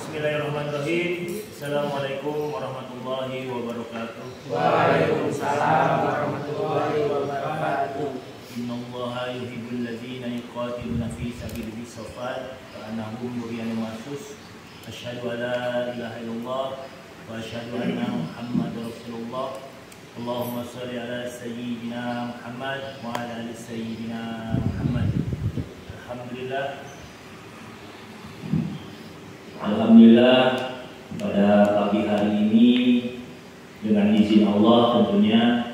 Bismillahirrahmanirrahim. Assalamualaikum warahmatullahi wabarakatuh. Waalaikumsalam warahmatullahi wabarakatuh. Innallaha yuhibbul ladzina yuqatiluna fi sabilihi saffan ka'annahum bunyanun marsus. Asyhadu an la ilaha illallah wa asyhadu anna Muhammadar Rasulullah. Allahumma shalli ala sayyidina Muhammad wa ala ali sayyidina Muhammad. Alhamdulillah pada pagi hari ini dengan izin Allah tentunya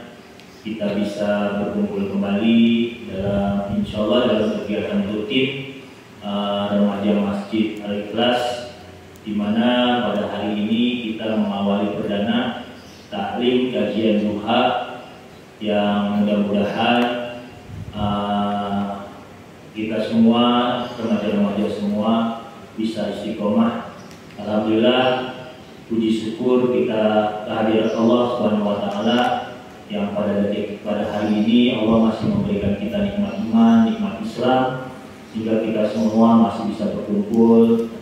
kita bisa berkumpul kembali dalam insyaallah dalam kegiatan rutin remaja Masjid Al-Ikhlas, di mana pada hari ini kita mengawali perdana taklim kajian duha yang mudah-mudahan kita semua remaja-remaja semua bisa istiqomah. Alhamdulillah, puji syukur kita kehadirat Allah Subhanahu wa taala yang pada hari ini Allah masih memberikan kita nikmat iman, nikmat Islam, sehingga kita semua masih bisa berkumpul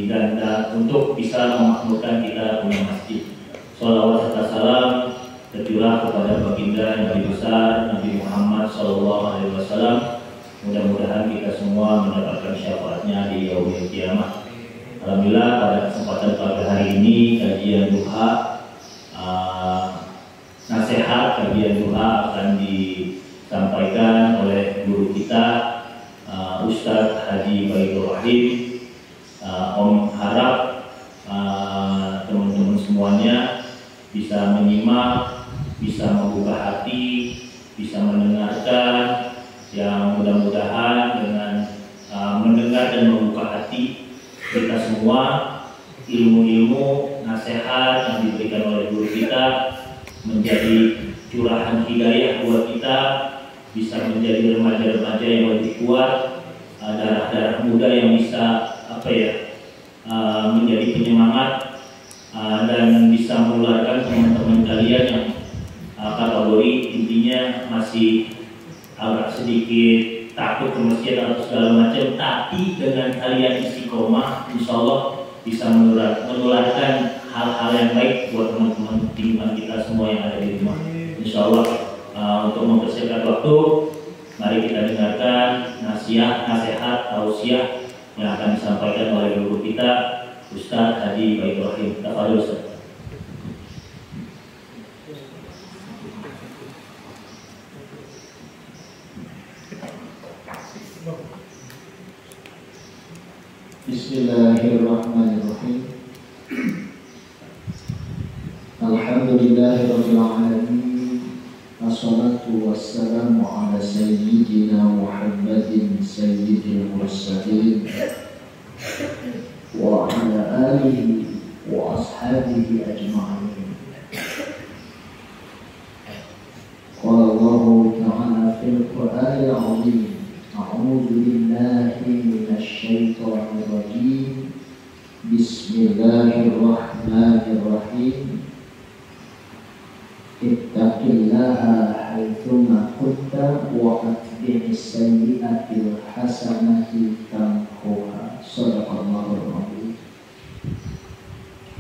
dan untuk bisa memakmurkan kita punya masjid. Shalawat serta salam tercurah kepada baginda Nabi besar Nabi Muhammad SAW. Mudah-mudahan kita semua mendapatkan syafaatnya di yaumil kiamah. Alhamdulillah pada kesempatan pagi hari ini kajian duha, nasihat kajian duha akan disampaikan oleh guru kita Ustadz Haji Baitur Rahim. Om harap teman-teman semuanya bisa menyimak, bisa membuka hati, bisa mendengarkan, yang mudah-mudahan dengan mendengar dan membuka hati kita semua, ilmu-ilmu nasihat yang diberikan oleh guru kita menjadi curahan hidayah buat kita, bisa menjadi remaja-remaja yang lebih kuat, darah-darah muda yang bisa menjadi penyemangat dan bisa menularkan teman-teman kalian yang kategori intinya masih agak sedikit takut ke masjid atau segala macam, tapi dengan kalian istiqomah, insya Allah bisa menularkan hal-hal yang baik buat teman-teman lingkungan kita semua yang ada di rumah. Insya Allah untuk mempersingkat waktu, mari kita dengarkan nasihat, tausiah yang akan disampaikan oleh guru kita Ustadz Haji Baitur Rahim. Tafadhol Ustaz. Bismillahirrahmanirrahim. Alhamdulillahirabbil alamin. Wassalatu wassalamu ala sayyidina Muhammadin sayyidil mursalin wa ala alihi wa ashabihi ajma'in. Qala Allahu ta'ala fil Qur'anil 'azim. A'udzu billahi minasy syaithanir rajim. Bismillahirrahmanirrahim. Ittaqillaha haitsuma kunta wa atbi'is sayyi'atil hasanati tamhuha. Shadaqallahul azim.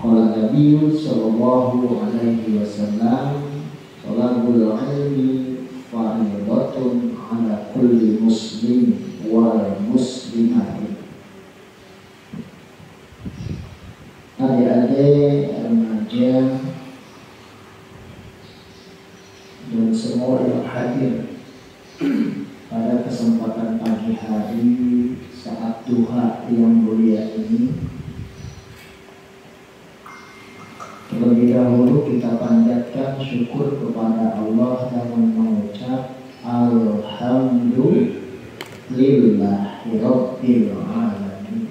Qala Nabi sallallahu alaihi wasallam, talabul ilmi fardhatun ala kulli muslim wal muslimatin. Adik-adik remaja dan semua yang hadir pada kesempatan pagi hari saat duha yang mulia ini, terlebih dahulu kita panjatkan syukur kepada Allah dengan mengucap Alhamdulillahirabbil alamin.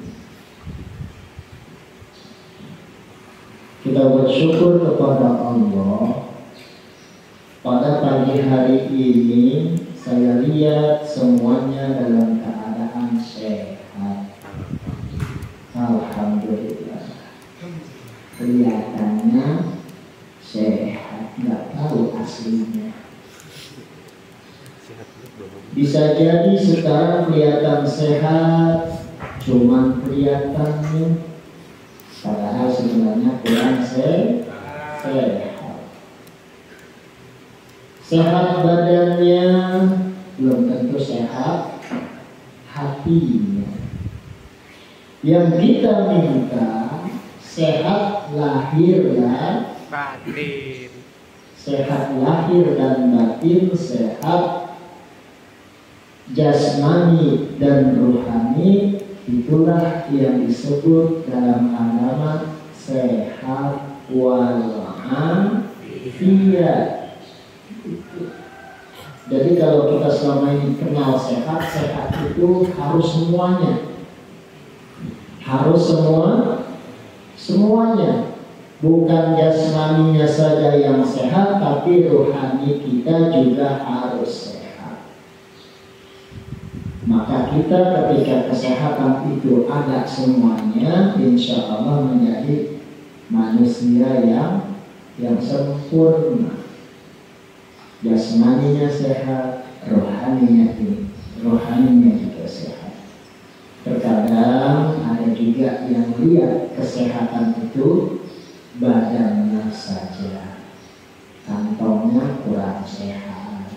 Kita bersyukur kepada Allah. Pada pagi hari ini saya lihat semuanya dalam keadaan sehat. Alhamdulillah. Kelihatannya sehat, nggak tahu aslinya. Bisa jadi sekarang kelihatan sehat, cuman kelihatannya, padahal sebenarnya kurang sehat. Sehat badannya belum tentu sehat hatinya. Yang kita minta sehat lahir dan batin. Sehat lahir dan batin, sehat jasmani dan rohani, itulah yang disebut dalam agama sehat walafiat. Jadi kalau kita selama ini kenal sehat, sehat itu harus semuanya, harus semuanya, bukan jasmaninya saja yang sehat, tapi rohani kita juga harus sehat. Maka kita ketika kesehatan itu ada semuanya, insya Allah menjadi manusia yang sempurna. Jasmaninya sehat, rohaninya juga sehat. Terkadang ada juga yang lihat kesehatan itu badannya saja, kantongnya kurang sehat,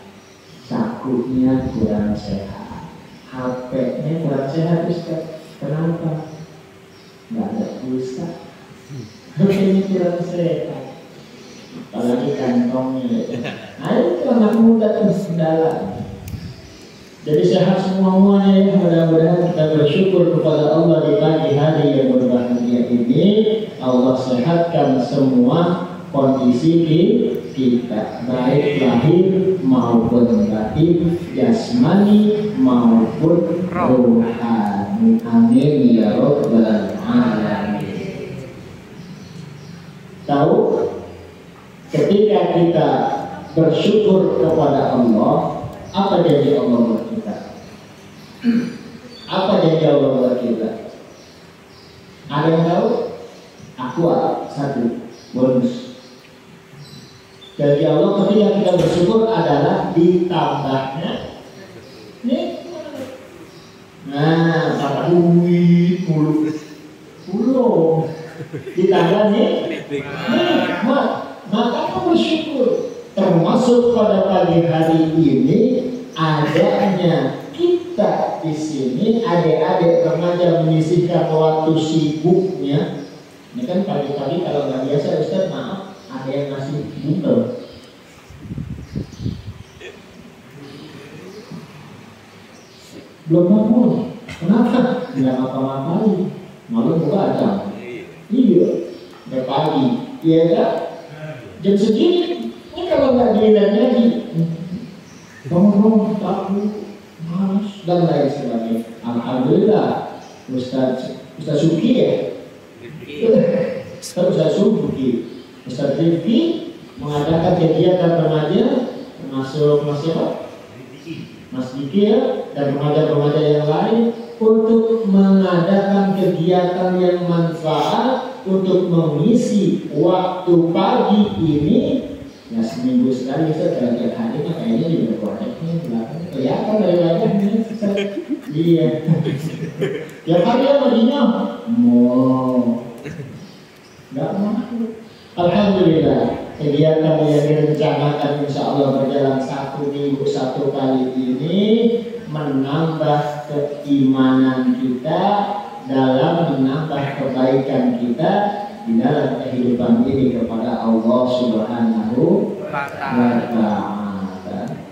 sakunya kurang sehat, HP-nya kurang sehat. Ustaz, kenapa? Nggak ada pulsa, HP-nya kurang sehat, apalagi kantongnya. Nah itu anak muda itu segala. Jadi sehat semuanya ya. Mudah-mudahan kita bersyukur kepada Allah di pagi hari yang berbahagia ini. Allah sehatkan semua kondisi kita, baik lahir maupun batin, jasmani maupun rohani. Amin ya rabbal alamin. Tahu, ketika kita bersyukur kepada Allah, apa janji Allah buat kita? Apa janji Allah buat kita? Ada yang tahu? Aqua, satu bonus. Janji Allah ketika kita bersyukur adalah ditambahnya nah, tambah duit mulu ditambah nikmat. Maka kita bersyukur. Termasuk pada pagi hari ini adanya kita di sini, adik-adik remaja menyisihkan waktu sibuknya. Ini kan pagi-pagi kalau nggak biasa, Ustaz maaf, ada yang ngasih buntel. Belum bangun, kenapa? Nggak ngapa-ngapain, malu buka jam. Iya, udah pagi, iya kan? Jam segini. Ini kalau nggak dilihat lagi, bangun takut, malas dan lain sebagainya. Alhamdulillah, Ustaz Suki ya, Ustaz Suki, Ustaz Rifki mengadakan kegiatan remaja, termasuk Mas Diki ya, dan remaja-remaja yang lain untuk mengadakan kegiatan yang manfaat untuk mengisi waktu pagi ini. Ya seminggu sekali saya tiap hari mah kayaknya di berkoreknya belakang kelihatan dari wajahnya. Iya. Tiap hari ya baginya mau nggak mau. Alhamdulillah kegiatan yang direncanakan insya Allah berjalan 1 minggu 1 kali ini menambah keimanan kita, dalam menambah kebaikan kita di dalam kehidupan ini kepada Allah Subhanahu wa Ta'ala.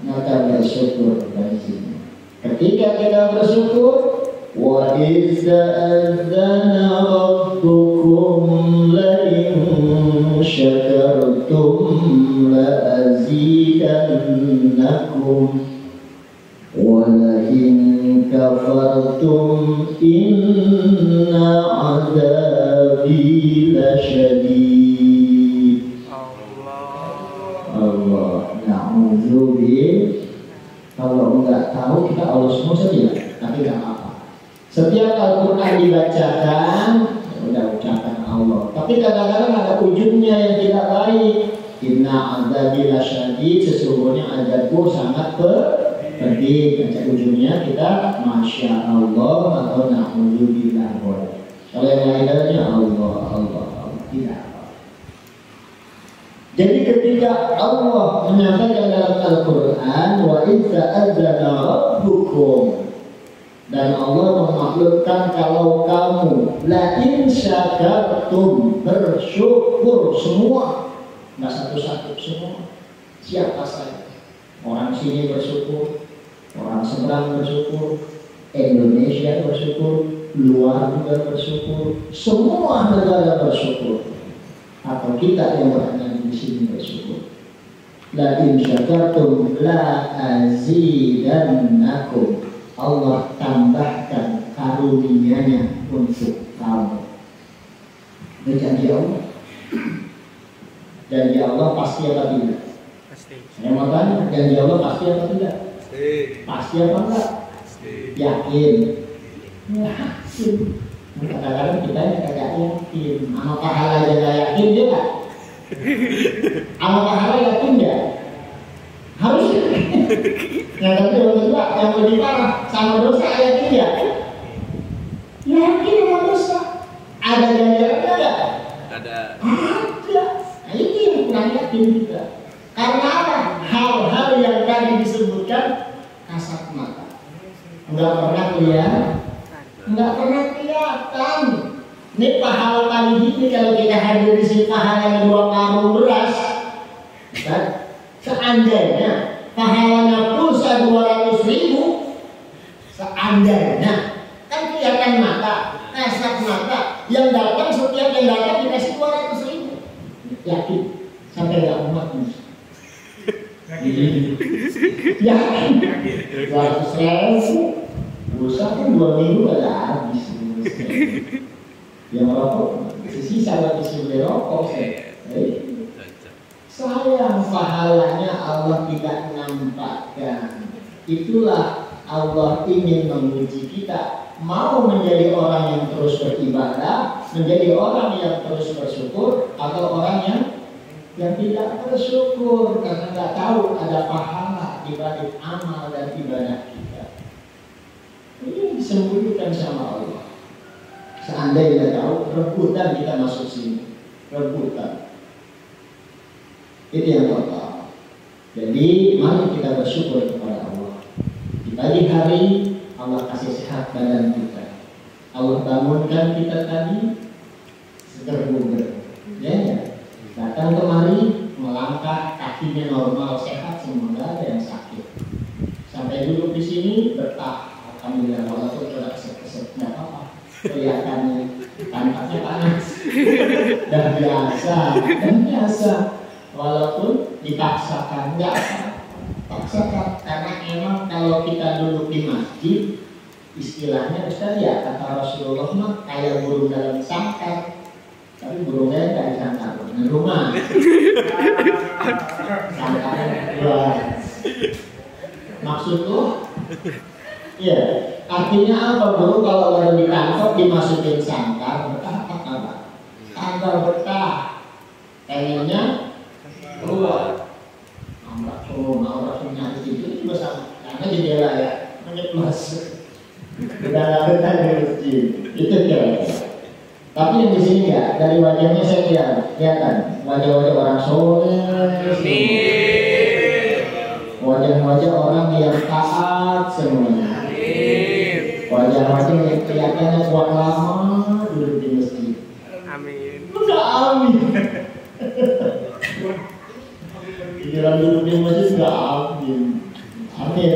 Maka bersyukur dari sini. Ketika kita bersyukur, wa idza adzana rabbukum la in syakartum la azidannakum wa la in kafartum inna azabi lasyadid. Allah na'udzubillah. Kalau enggak tahu kita Allah semua saja, tapi enggak apa-apa. Setiap Al-Quran dibacakan, udah ucapan Allah. Tapi kadang-kadang ada ujungnya yang tidak baik. Inna azabi lasyadid, sesungguhnya azabku sangat pedih. Baca ujungnya kita Masya Allah atau atau na'udzubillah boleh. Kalau yang lainnya Allah tidak. Jadi ketika Allah menyampaikan dalam Al-Quran wa idza adzana rabbukum, dan Allah memaklumkan kalau kamu la in syakartum, bersyukur semua, nggak satu-satu, semua, siapa saja, orang sini bersyukur, orang seberang bersyukur, Indonesia bersyukur, luar juga bersyukur, semua negara bersyukur, atau kita yang berada di sini bersyukur. La in syakartum la azidannakum, Allah tambahkan karunia-Nya untuk kamu. Itu janji Allah. Janji Allah pasti apa tidak? Pasti. Saya mau tanya, janji Allah pasti apa tidak? Pasti apa enggak? Yakin. Yakin. Kadang-kadang kita kagak yakin. Sama pahala aja nggak yakin dia nggak? Sama pahala yakin dia? Harus yakin. Yang kedua, yang lebih parah, sama dosa yakin dia? Yakin sama dosa. Ada ganjarannya nggak? Ada. Ada. Nah itu yang kurang yakin kita. Karena apa? Hal-hal yang tadi disebutkan kasat mata. Enggak pernah kelihatan. Enggak pernah kelihatan. Ini pahala kali ini kalau kita hadir di sini pahalanya 2 karung beras, kan? Seandainya pahalanya pulsa 200.000, seandainya kan kelihatan mata, kasat mata, yang datang setiap yang datang dikasih 200.000, yakin sampai nggak muat nih. Yakin 200.000 pulsa kan 2 minggu ada habis. Yang rokok sisa lagi beli rokok. Sayang pahalanya Allah tidak nampakkan. Itulah Allah ingin menguji kita, mau menjadi orang yang terus beribadah, menjadi orang yang terus bersyukur, atau orang yang tidak bersyukur karena nggak tahu ada pahala di balik amal dan ibadah kita. Ini disembunyikan sama Allah. Seandainya tahu, rebutan kita masuk sini, rebutan. Itu yang total. Jadi mari kita bersyukur kepada Allah. Di pagi hari Allah kasih sehat badan kita. Allah bangunkan kita tadi seger bugar. Ya, datang kemari melangkah, kakinya normal, sehat, semua nggak ada yang sakit. Sampai duduk di sini bertah. Alhamdulillah, walaupun sudah keset-keset nggak apa-apa. Kelihatannya pantatnya panas dan biasa walaupun dipaksakan nggak paksakan, karena emang kalau kita duduk di masjid istilahnya Ustaz ya kata Rasulullah mah kayak burung dalam sangkar, tapi burungnya nggak di sangkar, di rumah sangkarnya luar. Maksud lo iya, artinya apa bro? Kalau baru ditangkap dimasukin sangkar, betah apa? Sangkar betah, pengennya keluar. Aurat punya itu juga sama, karena jendela ya, menyeblas. Betah di masjid, itu kira. Tapi yang di sini ya, dari wajahnya saya kelihatan wajah-wajah orang soleh. Wajah-wajah orang yang taat semuanya. Wajah-wajah yang kelihatannya kuat lama duduk di masjid. Amin. Udah amin. Giliran duduk di masjid udah amin. Amin.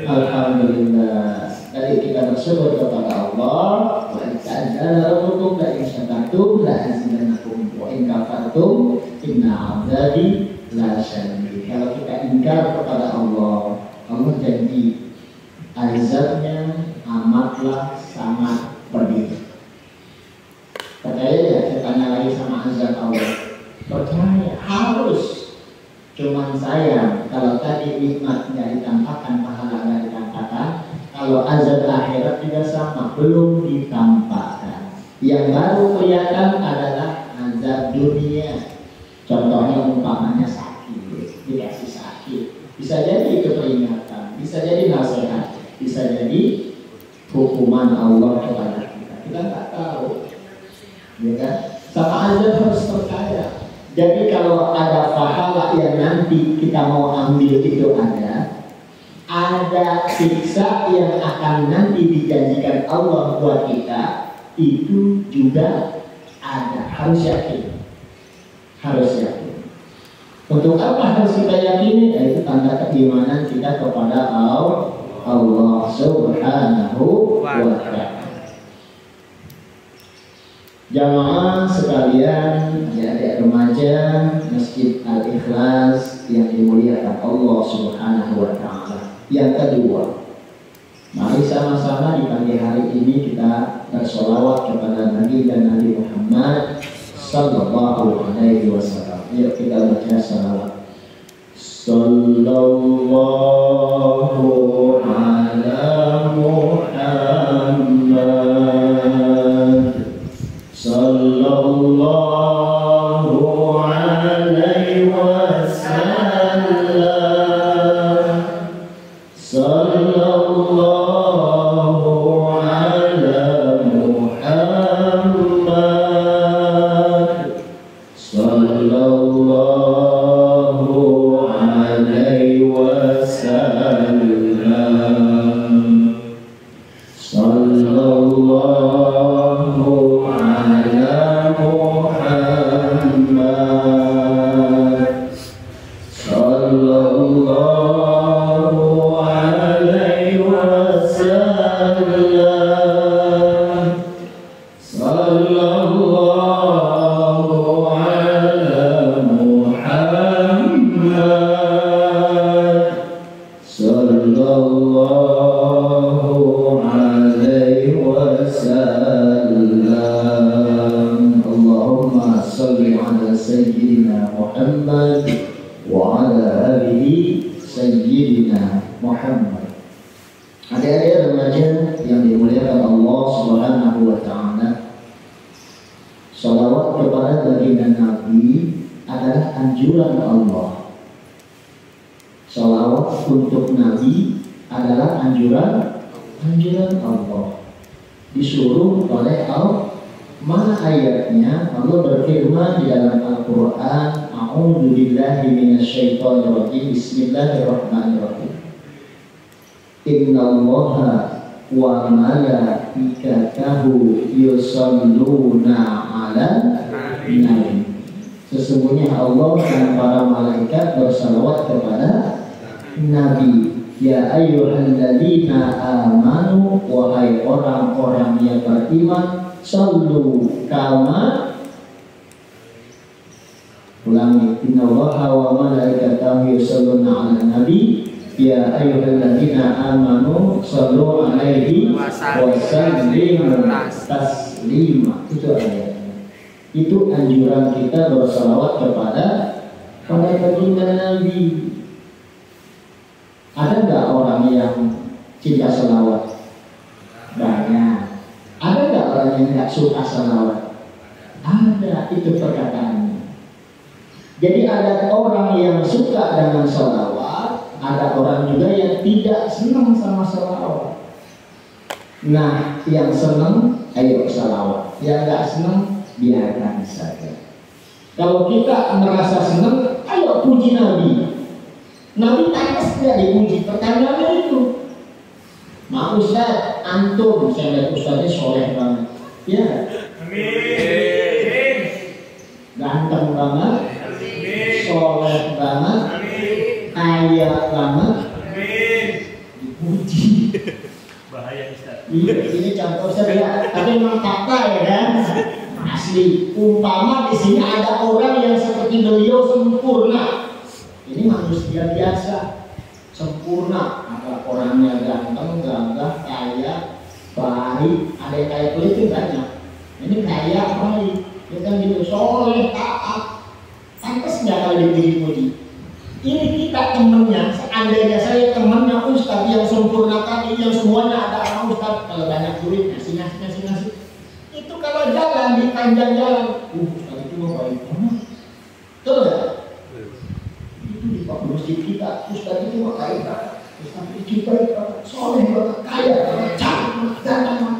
Alhamdulillah. Jadi kita bersyukur kepada Allah. Wa ta'ala rabbukum la in syakartum la azidannakum wa in kafartum inna 'adzabi la syadid. Kalau kita ingkar kepada Allah, Allah janji azabnya amatlah sangat pedih. Percaya ya, saya tanya lagi sama azab Allah. Percaya, harus. Cuman sayang, kalau tadi nikmat nggak ditampakkan, pahala nggak ditampakkan, kalau azab akhirat juga sama, belum ditampakkan. Yang baru kelihatan adalah azab dunia. Contohnya umpamanya sakit, dikasih sakit. Bisa jadi itu peringatan, bisa jadi nasihat, bisa jadi hukum hukuman Allah kepada kita. Kita nggak tahu, ya kan? Sama aja harus percaya. Jadi kalau ada pahala yang nanti kita mau ambil itu ada siksa yang akan nanti dijanjikan Allah buat kita, itu juga ada. Harus yakin. Harus yakin. Untuk apa harus kita yakini? Yaitu tanda keimanan kita kepada Allah Subhanahu wa ta'ala. Jamaah sekalian, adik-adik remaja Masjid Al-Ikhlas yang dimuliakan Allah Subhanahu wa ta'ala. Yang kedua, mari sama-sama di pagi hari ini kita bersolawat kepada Nabi dan Nabi Muhammad sallallahu alaihi wasallam. Yuk kita baca salawat. Sallallahu ala Muhammad, sallallahu alaihi wasallam, sallallahu ala Muhammad, sallallahu alaihi wasallam, sallallahu ala Muhammad, sallallahu alaihi wasallam, sallallahu ala Muhammad, sallallahu alaihi wasallam. Allahumma salli ala sayyidina Muhammad wa ala alihi sayyidina Muhammad. Adik-adik remaja yang dimuliakan Allah Subhanahu wa ta'ala, salawat kepada baginda Nabi adalah anjuran Allah. Salawat untuk Nabi adalah anjuran Allah. Disuruh oleh Allah. Mana ayatnya? Allah berfirman di dalam Al-Quran, A'udzu billahi minasyaitonir rajim, Bismillahirrahmanirrahim. Innallaha wa malaikatahu yusalluna 'alan nabi. Sesungguhnya Allah dan para malaikat bersalawat kepada Nabi. Ya ayyuhalladzina amanu, wahai orang-orang yang beriman, sallu kama, ulangi, innallaha wa malaikatahu yusalluna 'alan nabi. Ya ayyuhalladzina amanu sallu alaihi wa sallimu taslima. Itu ayatnya. Itu anjuran kita bersalawat kepada baginda Nabi. Ada nggak orang yang cinta salawat? Banyak. Ada nggak orang yang nggak suka salawat? Ada. Itu perkataannya. Jadi ada orang yang suka dengan salawat, ada orang juga yang tidak senang sama salawat. Nah, yang senang, ayo salawat. Yang nggak senang, biarkan saja. Kalau kita merasa senang, ayo puji Nabi. Nabi pantas tidak dipuji. Pertanyaannya itu, Mak Ustaz, antum, saya lihat Ustaznya soleh banget. Ya, amin. Ganteng banget, soleh banget, kaya banget, dipuji. Bahaya Ustaz. Ini contoh saja, tapi memang fakta ya kan? Asli. Umpama di sini ada orang yang seperti beliau sempurna. Ini manusia biasa, sempurna. Ada orangnya ganteng, gagah, kaya, baik. Ada yang kaya kulit itu banyak. Ini kaya, baik. Dia kan gitu, soleh, taat. Pantas nggak kalau dipuji-puji? Ini kita temennya. Seandainya saya temennya Ustaz yang sempurna tadi, yang semuanya ada sama Ustaz. Kalau banyak duit, ngasih. Itu kalau jalan di panjang jalan, Ustaz itu mau baik banget. Betul nggak? Itu di masjid kita, Ustaz itu mau kaya banget. Ustaz itu kita soleh banget, kaya banget, cantik, ganteng.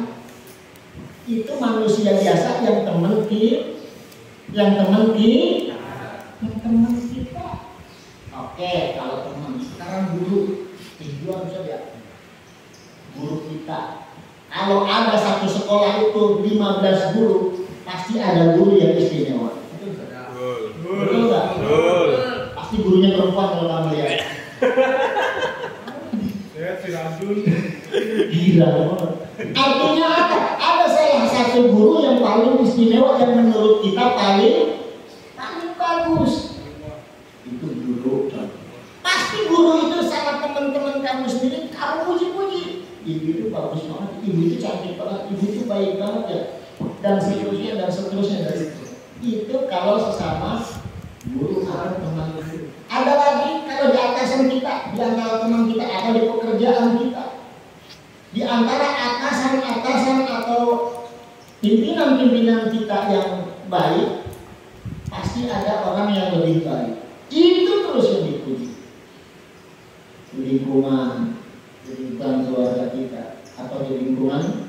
Itu manusia biasa yang teman kita. Oke, kalau teman sekarang guru tujuan saja guru kita. Kalau ada satu sekolah itu 15 guru, pasti ada guru yang istimewa. Betul nggak? Pasti gurunya perempuan kalau kamu lihat. Gila. Artinya apa? Ada salah satu guru yang paling istimewa yang menurut kita paling bagus. Itu guru. Pasti guru itu sama teman-teman kamu sendiri, kamu puji-puji. Ibu itu bagus banget, ibu itu cantik banget, ibu itu baik banget ya. Dan seterusnya dari itu. Itu kalau sesama guru atau teman. Ada lagi kalau di atasan kita, di antara teman kita atau di pekerjaan kita. Di antara atasan atau pimpinan-pimpinan kita yang baik, pasti ada orang yang lebih baik. Itu terus yang dipuji. Lingkungan keluarga kita atau di lingkungan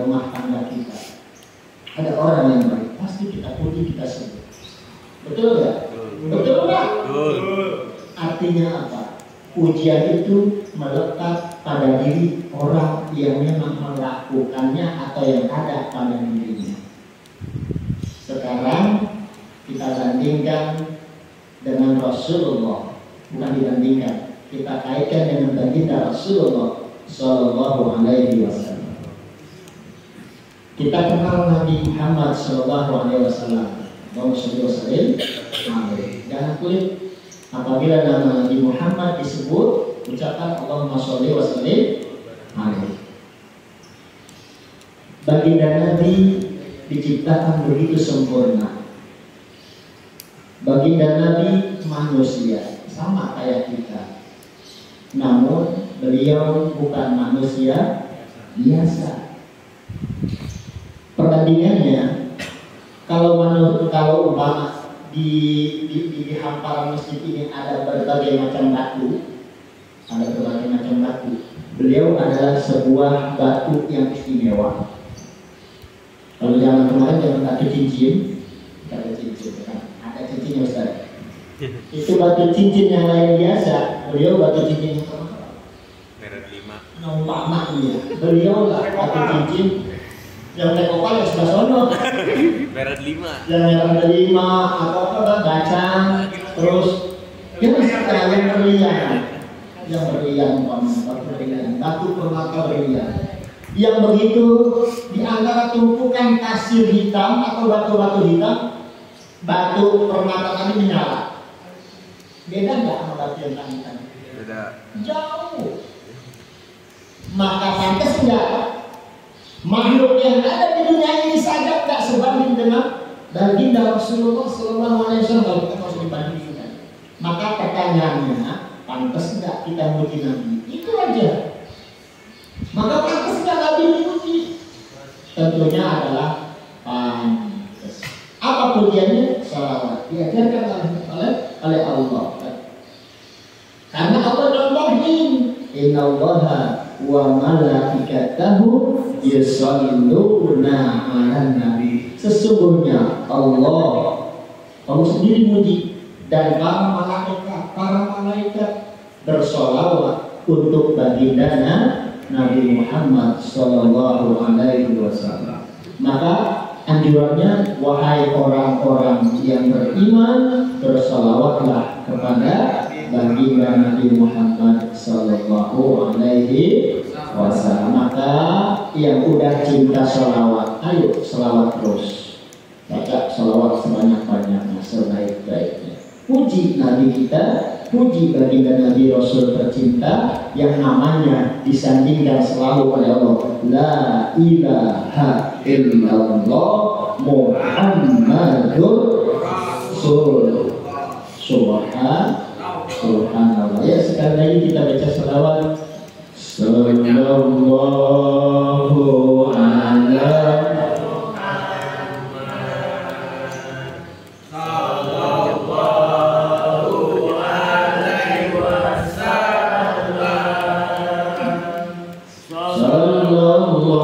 rumah tangga kita. Ada orang yang baik, pasti kita puji, kita sebut. Betul nggak? Betul nggak? Artinya apa? Pujian itu melekat pada diri orang yang memang melakukannya atau yang ada pada dirinya. Sekarang kita bandingkan dengan Rasulullah, bukan dibandingkan, kita kaitkan dengan baginda Rasulullah Sallallahu Alaihi Wasallam. Kita kenal Nabi Muhammad Sallallahu Alaihi Wasallam. Jangan kulit apabila nama Nabi Muhammad disebut, ucapkan Allahumma sholli wa sallim alaihi. Baginda Nabi diciptakan begitu sempurna. Baginda Nabi manusia sama kayak kita. Namun beliau bukan manusia biasa. Perbandingannya, kalau umpama di hamparan masjid ini ada berbagai macam batu, beliau adalah sebuah batu yang istimewa. Kalau zaman kemarin jangan batu cincin, kan? Ada cincinnya Ustaz. Itu batu cincin yang lain biasa, beliau batu cincin yang sama. Merah 5. Umpama ya, beliau lah batu cincin yang lekopal yang sebelah sono. Merah 5. Yang merah 5 apa kacang, terus yang berlian, batu permata berlian. Yang begitu di antara tumpukan pasir hitam atau batu-batu hitam, batu permata tadi menyala. Beda nggak sama batu yang tadi? Beda. Jauh. Maka pantas enggak makhluk yang ada di dunia ini saja nggak sebanding dengan baginda Rasulullah Sallallahu Alaihi Wasallam. Kalau kita harus dibandingkan, maka pertanyaannya, pantas nggak kita muji Nabi? Itu aja. Maka pantas nggak Nabi dipuji? Tentunya adalah pantas. Apa pujiannya? Salawat. Diajarkan oleh Allah. Karena Allah berfirman, Inna Allaha wa malaikatahu yusholluna 'alan nabi. Sesungguhnya Allah sendiri muji, dan para malaikat bersolawat untuk baginda Nabi Muhammad Sallallahu Alaihi Wasallam. Maka anjurannya, wahai orang-orang yang beriman, bersolawatlah kepada baginda Nabi Muhammad Sallallahu Alaihi Wasallam. Maka yang udah cinta sholawat, ayo sholawat terus, baca sholawat sebanyak-banyaknya, sebaik-baiknya. Puji Nabi kita, puji baginda Nabi Rasul tercinta yang namanya disandingkan selalu oleh Allah. La ilaha illallah Muhammadur Rasulullah. Subhanallah. Ya, sekali lagi kita baca salawat. Sallallahu ala Sallallahu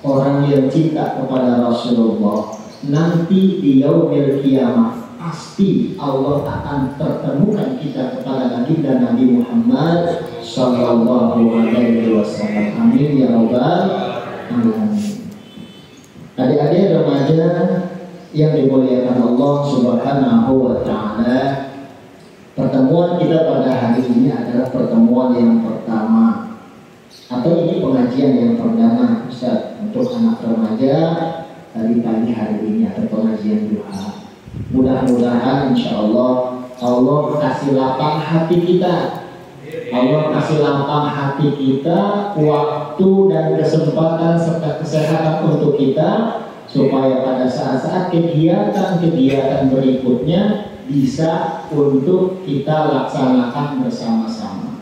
orang yang cinta kepada Rasulullah, nanti di yaumil kiamah pasti Allah akan pertemukan kita kepada baginda Nabi Muhammad sallallahu alaihi wasallam. Amin ya rabbal alamin. Adik-adik remaja yang dimuliakan Allah Subhanahu wa taala, pertemuan kita pada hari ini adalah pertemuan yang pertama, atau ini pengajian yang perdana Ustaz untuk anak remaja dari pagi hari ini, atau pengajian duha. Mudah-mudahan insya Allah Allah kasih lapang hati kita, Allah kasih lapang hati kita, waktu dan kesempatan serta kesehatan untuk kita, supaya pada saat-saat kegiatan-kegiatan berikutnya bisa untuk kita laksanakan bersama-sama.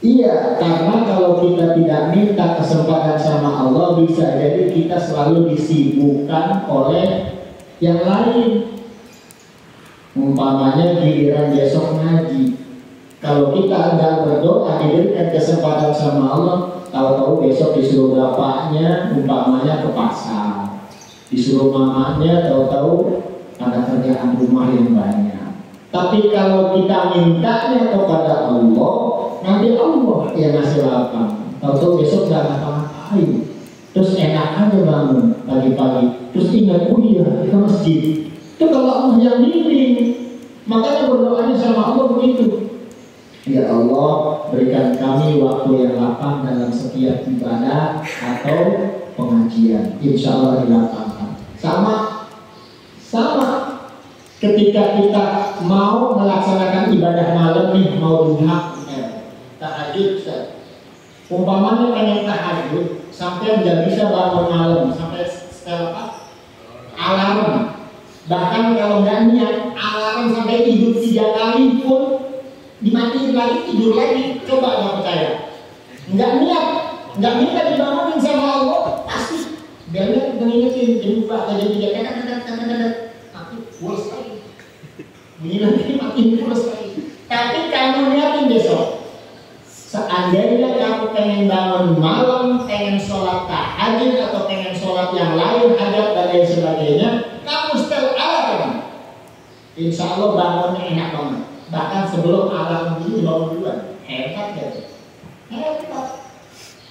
Iya, karena kalau kita tidak minta kesempatan sama Allah, bisa jadi kita selalu disibukkan oleh yang lain. Umpamanya giliran besok ngaji, kalau kita enggak berdoa diberikan kesempatan sama Allah, tahu-tahu besok disuruh bapaknya umpamanya ke pasar, disuruh mamanya tahu-tahu ada kerjaan rumah yang banyak. Tapi kalau kita mintanya kepada Allah, nanti Allah yang ngasih lapang. Tahu-tahu besok nggak ngapa-ngapain, terus enak aja bangun pagi-pagi, terus ingat ke masjid. Itu kalau Allah yang bimbing. Makanya berdoanya sama Allah begitu. Ya Allah, berikan kami waktu yang lapang dalam setiap ibadah atau pengajian. Insya Allah dilapangkan. Sama ketika kita mau melaksanakan ibadah malam nih, mau duha, tahajud, umpamanya pengen tahajud sampai nggak bisa bangun malam, sampai setel alarm. Bahkan kalau nggak niat, alarm sampai tidur 3 kali pun dimatiin lagi, tidur lagi. Coba nggak percaya, nggak niat, nggak minta dibangunin sama Allah, pasti belnya mengingetin jam 2 atau jam 3 mati pulas lagi, bunyi lagi mati pulas lagi. Tapi kamu niatin besok, seandainya kamu pengen bangun malam, pengen sholat tahajud atau pengen sholat yang lain, hajat dan lain sebagainya, kamu setel alarm, insya Allah bangunnya enak banget. Bahkan sebelum alarm dulu dibangun duluan. Hebat ya. Hebat.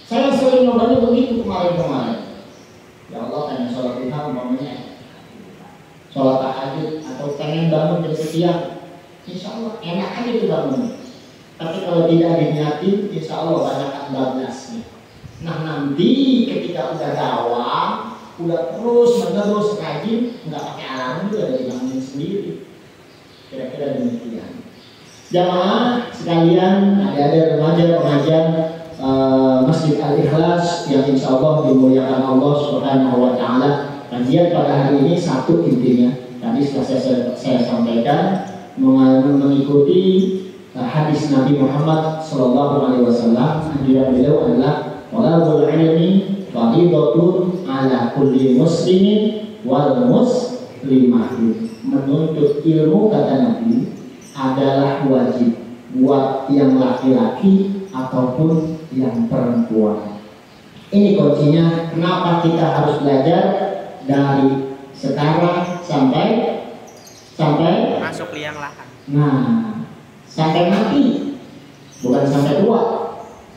Saya sering ngomongnya begitu kemarin-kemarin. Ya Allah, pengen sholat duha umpamanya, sholat tahajud atau pengen bangun jam sekian, insya Allah enak aja itu bangun. Tapi kalau tidak diniati, insya Allah banyak bablasnya. Nah nanti ketika udah dawam, udah terus menerus rajin, nggak pakai alarm juga, dari bangun sendiri. Kira-kira demikian. Jamaah sekalian, ada remaja pengajian Masjid Al-Ikhlas yang insya Allah dimuliakan Allah Subhanahu wa taala. Kajian pada hari ini satu intinya, tadi sudah saya sampaikan, mengikuti hadis Nabi Muhammad Sallallahu Alaihi Wasallam. Anjuran beliau adalah walabul ilmi fardhatun ala kulli muslimin wal muslimatin. Menuntut ilmu, kata Nabi, adalah wajib buat yang laki-laki ataupun yang perempuan. Ini kuncinya kenapa kita harus belajar dari sekarang sampai masuk liang lahat. Nah, sampai mati, bukan sampai tua.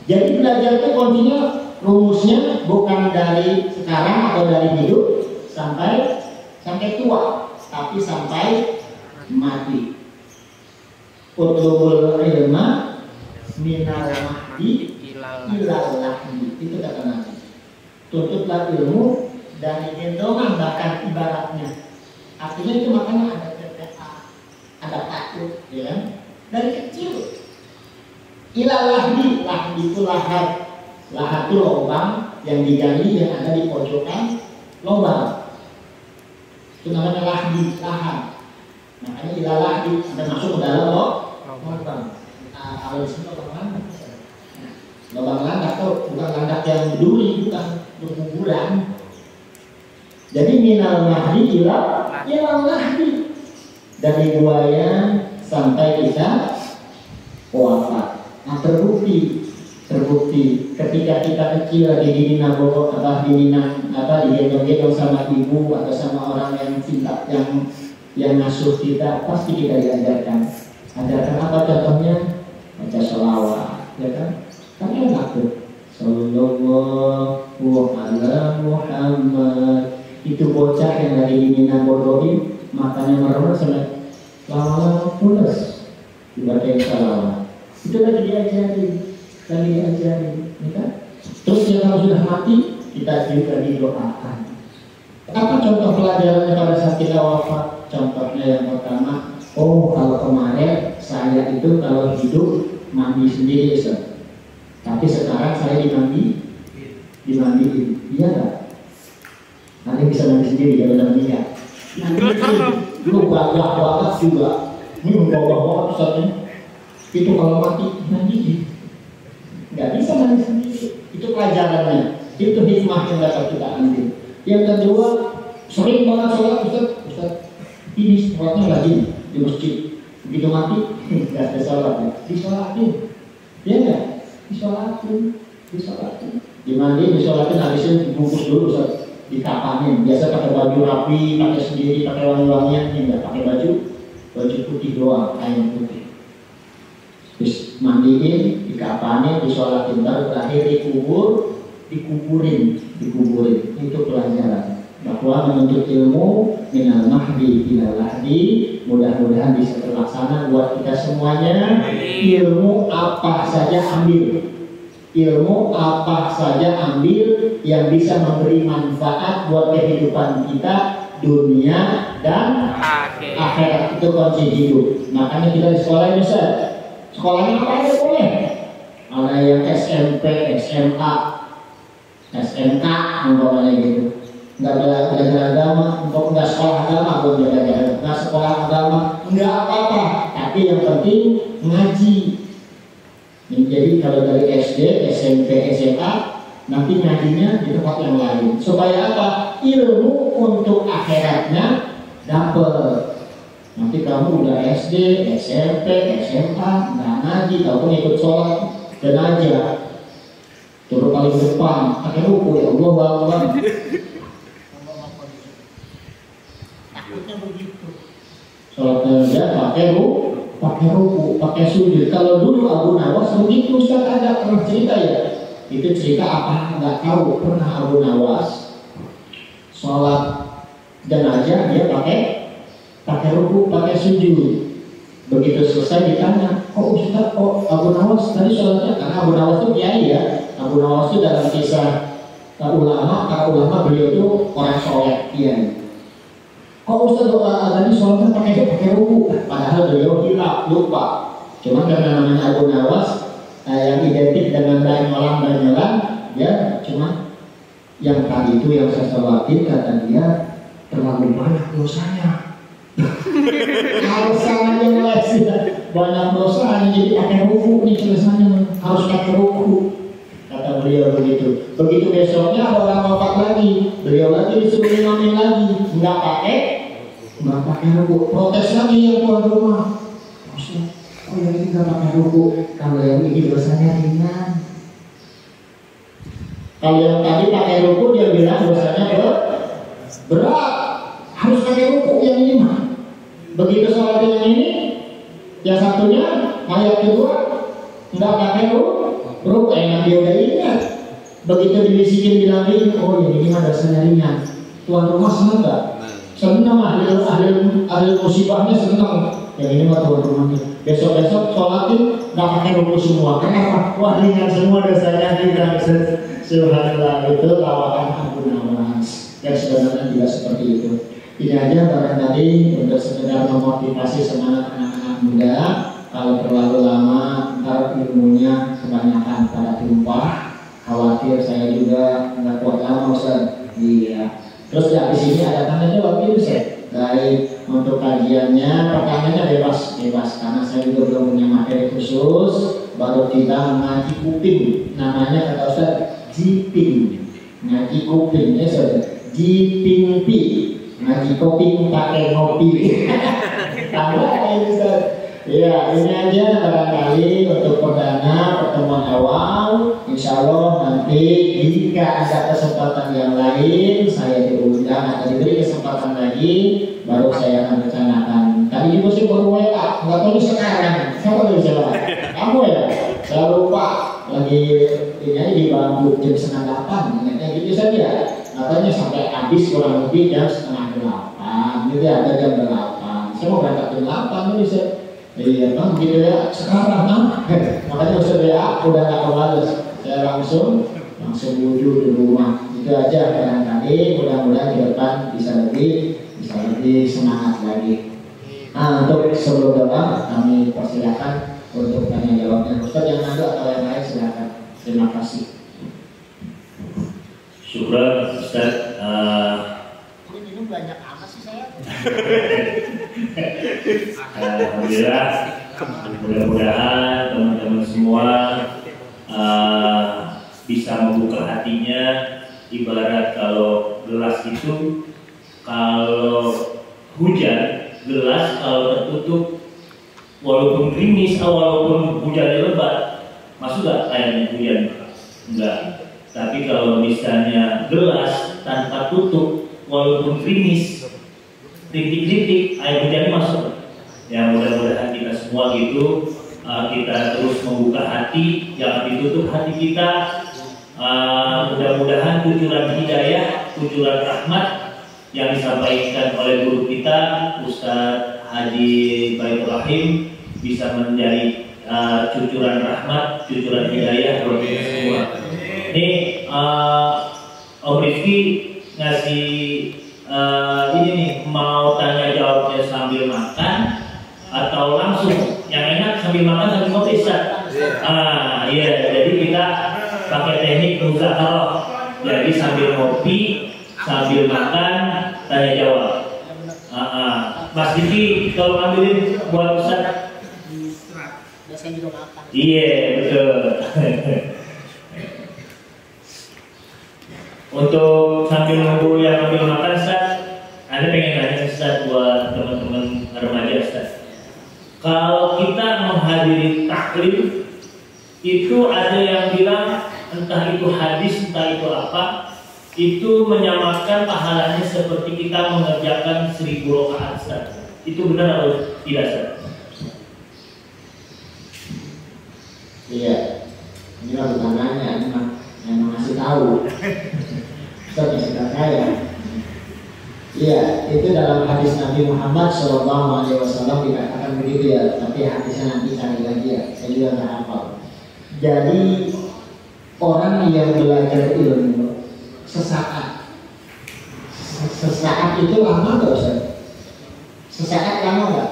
Jadi belajar itu kuncinya, rumusnya bukan dari sekarang atau dari hidup sampai tua, tapi sampai mati. Utlubul ilma minal mahdi ilal lahdi, itu kata Nabi. Tuntutlah ilmu dari gendongan, bahkan ibaratnya. Artinya itu makanya ada TPA, ada takut, ya kan? Dari kecil. Ilal lahdi, lahdi itu lahat. Lahat itu lubang yang digali yang ada di pojokan lubang. Itu namanya lahdi, lahan. Makanya ilal lahdi sampai masuk ke dalam lubang. Kalau di sini lubang landak. Lubang landak tuh bukan landak yang berduri, bukan berkuburan. Jadi minal mahdi ilal lahdi, dari buaya sampai kita wafat. Nah terbukti Terbukti ketika kita kecil lagi digendong sama ibu atau sama orang yang cinta yang ngasuh kita, pasti kita diajarkan. Ajarkan apa contohnya? Baca sholawat, ya kan? Kan enak tuh. Sallallahu ala Muhammad. Itu bocah yang lagi digendong bodohin, makanya meremut sampai lama-lama pulas dibacain sholawat. Itu lagi diajarin. Ya kan? Terus yang kalau sudah mati kita juga didoakan. Apa contoh pelajarannya pada saat kita wafat? Contohnya yang pertama, kalau kemarin saya itu kalau hidup mandi sendiri, tapi sekarang saya dimandiin. Iya nggak? Nanti bisa mandi sendiri ya udah meninggal. Lu bawah banget juga. Ini bawah banget Ustaznya. Itu kalau mati mandiin. Nggak bisa mandi sendiri. Itu pelajarannya. Itu hikmah yang dapat kita ambil. Yang kedua, sering banget sholat Ustaz. Ini sholatnya lagi di masjid. Begitu mati, nggak ada sholat ya. Disolatin. Ya nggak? Disolatin. Dimandiin, disolatin, habisin dibungkus dulu Ustaz. Dikapanin. Biasa pakai baju rapi, pakai sendiri, pakai wangi-wangian. Ini nggak pakai baju putih doang, kain putih. Terus mandiin, dikapanin, disolatin, baru terakhir dikuburin. Itu pelajaran bahwa menuntut ilmu minal mahdi ilal lahdi, mudah-mudahan bisa terlaksana buat kita semuanya. Ilmu apa saja ambil yang bisa memberi manfaat buat kehidupan kita dunia dan akhirat. Itu kunci hidup. Makanya kita di sekolah ini sekolahnya apa aja boleh. Ada yang SMP, SMA, SMK, umpamanya gitu. Nggak belajar agama, nggak sekolah agama, nggak sekolah agama, nggak apa-apa. Tapi yang penting ngaji. Jadi kalau dari SD, SMP, SMA, nanti ngajinya di tempat yang lain. Supaya apa? Ilmu untuk akhiratnya dapat. Nanti kamu udah SD, SMP, SMA, nggak ngaji, kamu ikut sholat dan aja turun paling depan, pakai ruku ya Allah Akbar. Takutnya begitu. Sholat aja pakai ruku, pakai sujud. Kalau dulu Abu Nawas begitu, Ustaz ada pernah cerita ya. Itu cerita apa? Nggak tahu. Pernah Abu Nawas sholat jenazah dia pakai ruku, pakai sujud. Begitu selesai ditanya, Ustaz, Abu Nawas tadi sholatnya, karena Abu Nawas itu kiai ya. Abu Nawas itu dalam kisah para ulama beliau itu orang soleh kiai. Ustaz tadi sholatnya pakai ruku, padahal beliau lupa. Cuma karena namanya Abu Nawas yang identik dengan banyolan, ya cuma yang tadi itu yang saya sholatin kata dia terlalu banyak dosanya. Alasannya ngeles ya, banyak dosa hanya jadi pakai ruku nih tulisannya, harus pakai ruku kata beliau begitu. Begitu besoknya ada orang wafat lagi, beliau lagi disuruh imamin lagi, nggak pakai ruku. Protes lagi yang tuan rumah, yang ini nggak pakai ruku, kalau yang ini dosanya ringan. Kalau yang tadi pakai ruku dia bilang dosanya berat, harus pakai ruku yang ini mah. Begitu sholat yang ini, yang satunya, ayat kedua, nggak pakai ruku, enak dia udah ingat. Begitu dibisikin bilang ini mah dosanya ringan. Tuan rumah senang nggak? Senang, ahli musibahnya senang. Yang ini mah tuan rumahnya. Besok sholatin nggak pakai ruku semua. Kenapa? Wah ringan semua dosanya ringan. Subhanallah, itu lawakan Abu Nawas. Yang sebenarnya tidak seperti itu. Ini aja barangkali untuk sekedar memotivasi semangat anak-anak muda. Kalau terlalu lama ntar ilmunya kebanyakan pada tumpah. Khawatir saya juga nggak kuat lama Ustaz. Iya. Terus di sini ada tanda jawab ini Ustaz. Baik, untuk kajiannya pertanyaannya bebas karena saya juga belum punya materi khusus. Baru kita ngaji kuping, namanya kata Ustaz jiping. Ngaji kuping ya Ustaz. Jiping pi. Ngaji kopi pakai ngopi. Tambah ini Ustaz. Ya, ini aja barangkali untuk perdana pertemuan awal. Insya Allah nanti jika ada kesempatan yang lain, saya diundang atau diberi kesempatan lagi, baru saya akan rencanakan. Tadi juga sih baru WA, nggak tahu sekarang. Siapa lagi siapa? Kamu ya? Saya lupa. Lagi ini di bangku jam 7:30, ingatnya gitu saja. Katanya sampai habis kurang lebih jam 7:30. Gitu ya, ada jam 8. Saya mau berangkat jam 8 nih saya. Iya bang, gitu ya. Sekarang bang, makanya usah WA, udah nggak kebales. Saya langsung wujud di rumah. Itu aja barangkali. Mudah-mudahan ke depan bisa lebih semangat lagi. Nah, untuk sebelum doa kami persilakan untuk tanya jawabnya. Ustaz yang ada atau yang lain silakan. Terima kasih. Syukur Ustaz. Ini minum banyak amat sih saya. Alhamdulillah, mudah-mudahan teman-teman semua bisa membuka hatinya. Ibarat kalau gelas itu, kalau hujan, gelas kalau tertutup, walaupun gerimis, walaupun hujannya lebat, masuk gak airnya hujan? Enggak. Tapi kalau misalnya gelas tanpa tutup, walaupun gerimis, rintik-rintik, air hujan masuk. Ya mudah-mudahan kita semua gitu, kita terus membuka hati, jangan ditutup hati kita. Mudah-mudahan tujuan hidayah, tujuan rahmat yang disampaikan oleh guru kita Ustaz Haji Baitul Rahim bisa menjadi cucuran rahmat, cucuran hidayah buat kita semua. Ini Om Rizky ngasih ini nih, mau tanya jawabnya sambil makan atau langsung? Yang enak sambil makan sambil ngopi, Ustaz. Iya, jadi kita pakai teknik muzakarah. Jadi sambil ngopi, sambil makan, tanya jawab. Mas Diki, tolong ambilin buat Ustaz. Biasanya juga makan. Iya, betul. Untuk sambil nunggu yang ambil makan, Ustaz, ada pengen nanya Ustaz buat teman-teman remaja, Ustaz. Kalau kita menghadiri taklim, itu ada yang bilang entah itu hadis, entah itu apa, itu menyamakan pahalanya seperti kita mengerjakan 1000 rakaat, Ustaz. Itu benar atau tidak, Ustaz? Iya, ini lah bukan nanya, memang ngasih tahu. Ustaz yang sudah kaya. Iya, itu dalam hadis Nabi Muhammad SAW dikatakan begitu ya. Tapi hadisnya nanti cari lagi ya. Saya juga nggak hafal. Jadi orang yang belajar ilmu sesaat itu lama nggak Ustaz? Sesaat lama nggak?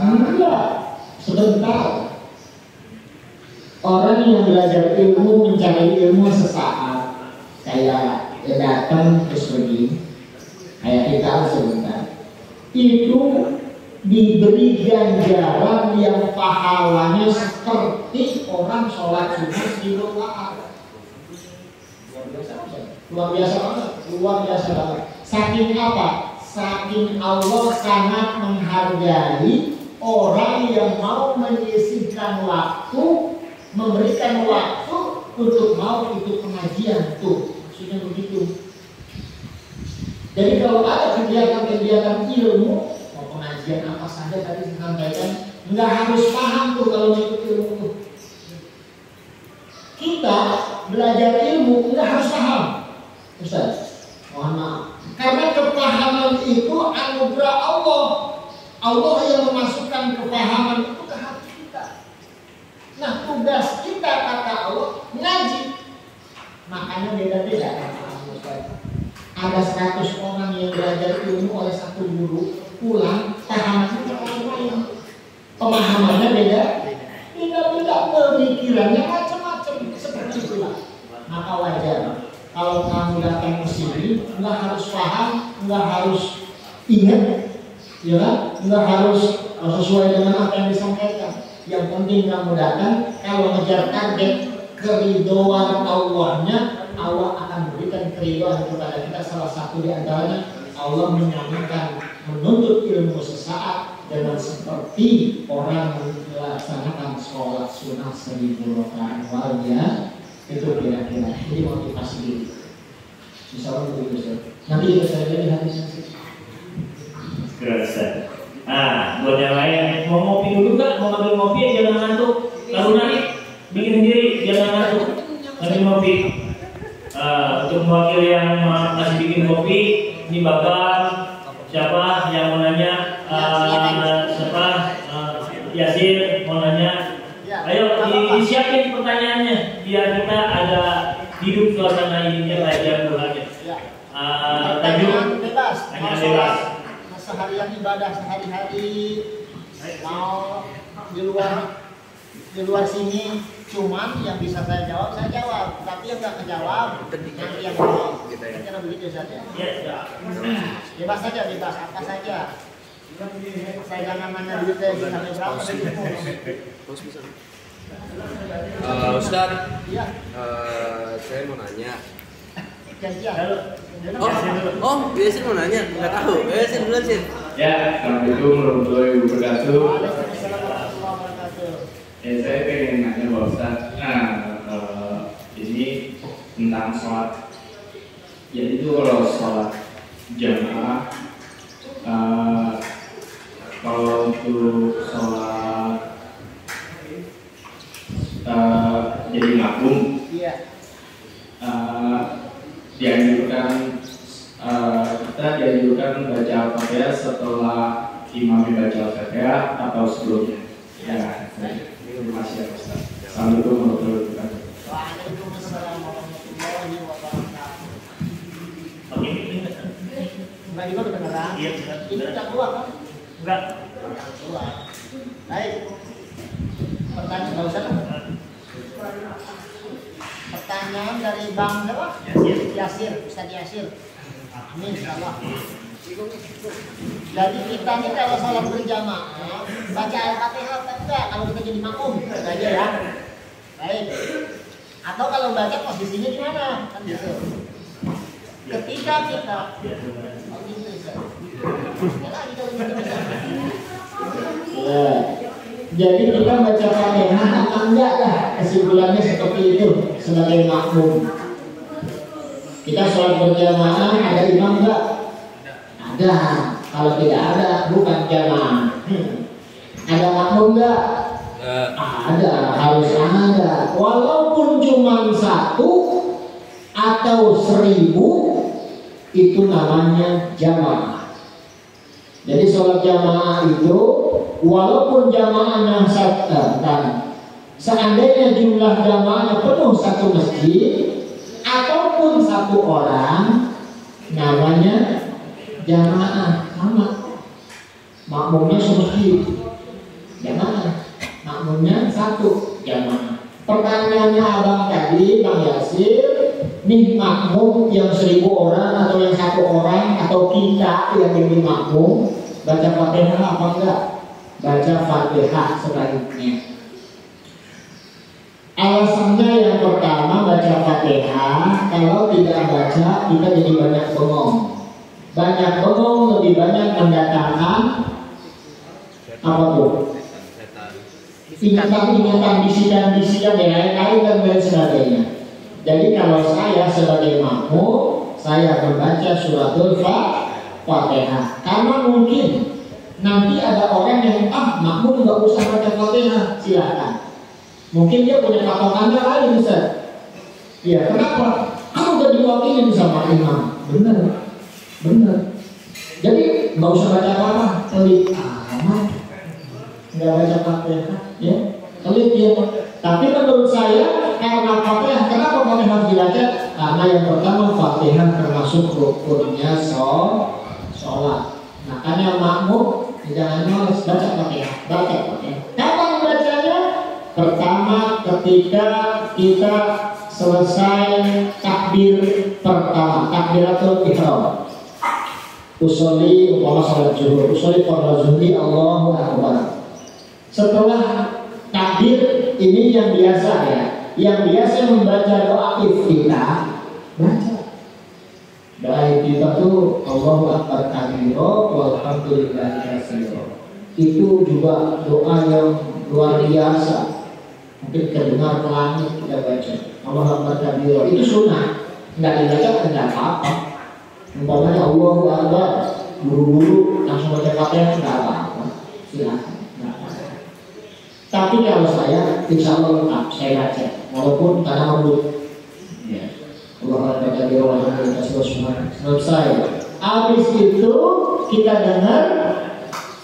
Enggak, sebentar. Orang yang belajar ilmu mencari ilmu sesaat, kayak datang terus pergi, kayak kita sebentar, itu diberi ganjaran yang pahalanya seperti orang sholat subuh 1000 rakaat. Luar biasa banget, luar biasa banget. Saking apa? Saking Allah sangat menghargai orang yang mau menyisihkan waktu, memberikan waktu untuk mau ikut pengajian tuh, maksudnya begitu. Jadi kalau ada kegiatan-kegiatan ilmu, mau pengajian apa saja tadi saya sampaikan, nggak harus paham tuh kalau ikut ilmu tuh. Kita belajar ilmu nggak harus paham, Ustaz. Mohon maaf. Karena kepahaman itu anugerah Allah. Allah yang memasukkan kepahaman itu ke hati kita. Nah, tugas kita kata Allah ngaji. Makanya beda-beda kata Ustaz. Ada 100 orang yang belajar ilmu oleh satu guru, pulang pahamannya orang lain, pemahamannya beda, beda-beda, pemikirannya macam-macam, seperti itulah. Maka wajar kalau kamu datang ke sini, nggak harus paham, nggak harus ingat, ya, nggak harus sesuai dengan apa yang disampaikan. Yang penting kamu datang, kalau ngejar target keridhaan Allahnya, Allah akan berikan keridhaan kepada kita. Salah satu di antaranya Allah menyanyikan menuntut ilmu sesaat, dengan seperti orang melaksanakan sholat sunnah 1000 rakaat awalnya. Itu kira-kira ini motivasi diri. Misalnya begitu Ustaz. Nanti kita saja di hadis Kerasa. Nah, buat yang lain mau ngopi dulu kan? Mau ngambil ngopi jangan ngantuk. Lalu nanti bikin sendiri jangan ngantuk. Ngambil ngopi. Untuk mewakili yang masih bikin kopi, ini bakal siapa yang mau nanya? Siapa? Yasir mau nanya. Ayo disiapin pertanyaannya biar kita ada hidup suasana ini kajian bulannya. Tajuk bebas. hanya bebas. Seharian ibadah sehari-hari mau di luar sini, cuman yang bisa saya jawab, tapi yang nggak kejawab nanti yang jawab. Kira begitu saja. Bebas saja, bebas apa saja. Saya jangan nanya duitnya sampai berapa Ustaz, iya. Saya mau nanya. Janjian. Biasa mau nanya, nggak tahu. Sin duluan Sin. Ya, Assalamualaikum warahmatullahi wabarakatuh. Waalaikumsalam warahmatullahi wabarakatuh. Saya pengen nanya Pak Ustaz. Ini tentang sholat. Jadi itu kalau sholat jamaah, kalau untuk sholat jadi makmum, Iya. kita dianjurkan baca Al-Fatihah setelah imam membaca Al-Fatihah atau sebelumnya. Ya, terima kasih ya Ustaz. Assalamualaikum warahmatullahi wabarakatuh. Waalaikumsalam warahmatullahi wabarakatuh. Mbak juga kedengeran? Iya, Ini udah keluar kan? Enggak. Keluar. Baik. Pertanyaan nggak usah kan? Pertanyaan dari Bang siapa? Yasir, Ustaz Yasir. Amin, insyaallah. Jadi kita nih kalau sholat berjamaah baca Al-Fatihah atau enggak kalau kita jadi makmum aja ya. Baik. Atau kalau baca posisinya gimana? Kan gitu. Ketika kita jadi kita baca Fatihah atau enggak lah, kesimpulannya seperti itu sebagai makmum. Kita sholat berjamaah ada imam enggak? Ada. Kalau tidak ada bukan jamaah. Ada makmum enggak? Ada, harus ada. Walaupun cuma 1 atau 1000 itu namanya jamaah. Jadi sholat jamaah itu walaupun jamaahnya seandainya jumlah jamaahnya penuh satu masjid ataupun 1 orang namanya jamaah, sama. Makmumnya semasjid jamaah, makmumnya 1 jamaah. Pertanyaannya abang tadi Bang Yasir, nih makmum yang 1000 orang atau yang 1 orang atau kita yang jadi makmum baca Fatihah apa enggak? Baca Fatihah sebaliknya. Alasannya yang pertama baca Fatihah, kalau tidak baca kita jadi banyak bengong. Banyak bengong lebih banyak mendatangkan apa tuh? Ingatan, bisikan-bisikan yang lain-lain dan lain sebagainya. Jadi kalau saya sebagai makmum, saya membaca suratul Fatihah. Karena mungkin nanti ada orang yang makmum nggak usah baca Fatihah, silakan. Mungkin dia punya patokannya lain, Ustaz. Ya, kenapa? Aku udah diwakili sama imam. Benar. Jadi nggak usah baca apa-apa, pelit amat. Nggak baca Fatihah, ya, pelit dia. Tapi menurut saya karena Fatihah, kenapa Fatihah harus dibaca? Karena yang pertama Fatihah termasuk rukunnya sholat. Makanya makmum jangan malas baca Fatihah, baca Fatihah. Kapan bacanya? Pertama ketika kita selesai takbir pertama, takbiratul ihram. Usolli umpama salat zuhur, usolli fardhu zuhri, Allahu akbar. Setelah takbir ini yang biasa ya, yang biasa membaca doa iftitah, baca doa iftitah itu Allahu akbar kabiro walhamdulillahi katsiro. itu juga doa yang luar biasa. Mungkin terdengar ke langit kita baca Allah Akbar kabira, itu sunnah, nggak dibaca nggak apa-apa. Umpamanya Allahu Akbar, buru-buru langsung baca Fatihah nggak apa-apa, silakan. Tapi kalau saya, insya Allah lengkap saya baca, walaupun kadang lembut. Ya. Allah Akbar kabira, walhamdulillah, selesai. Habis itu kita dengar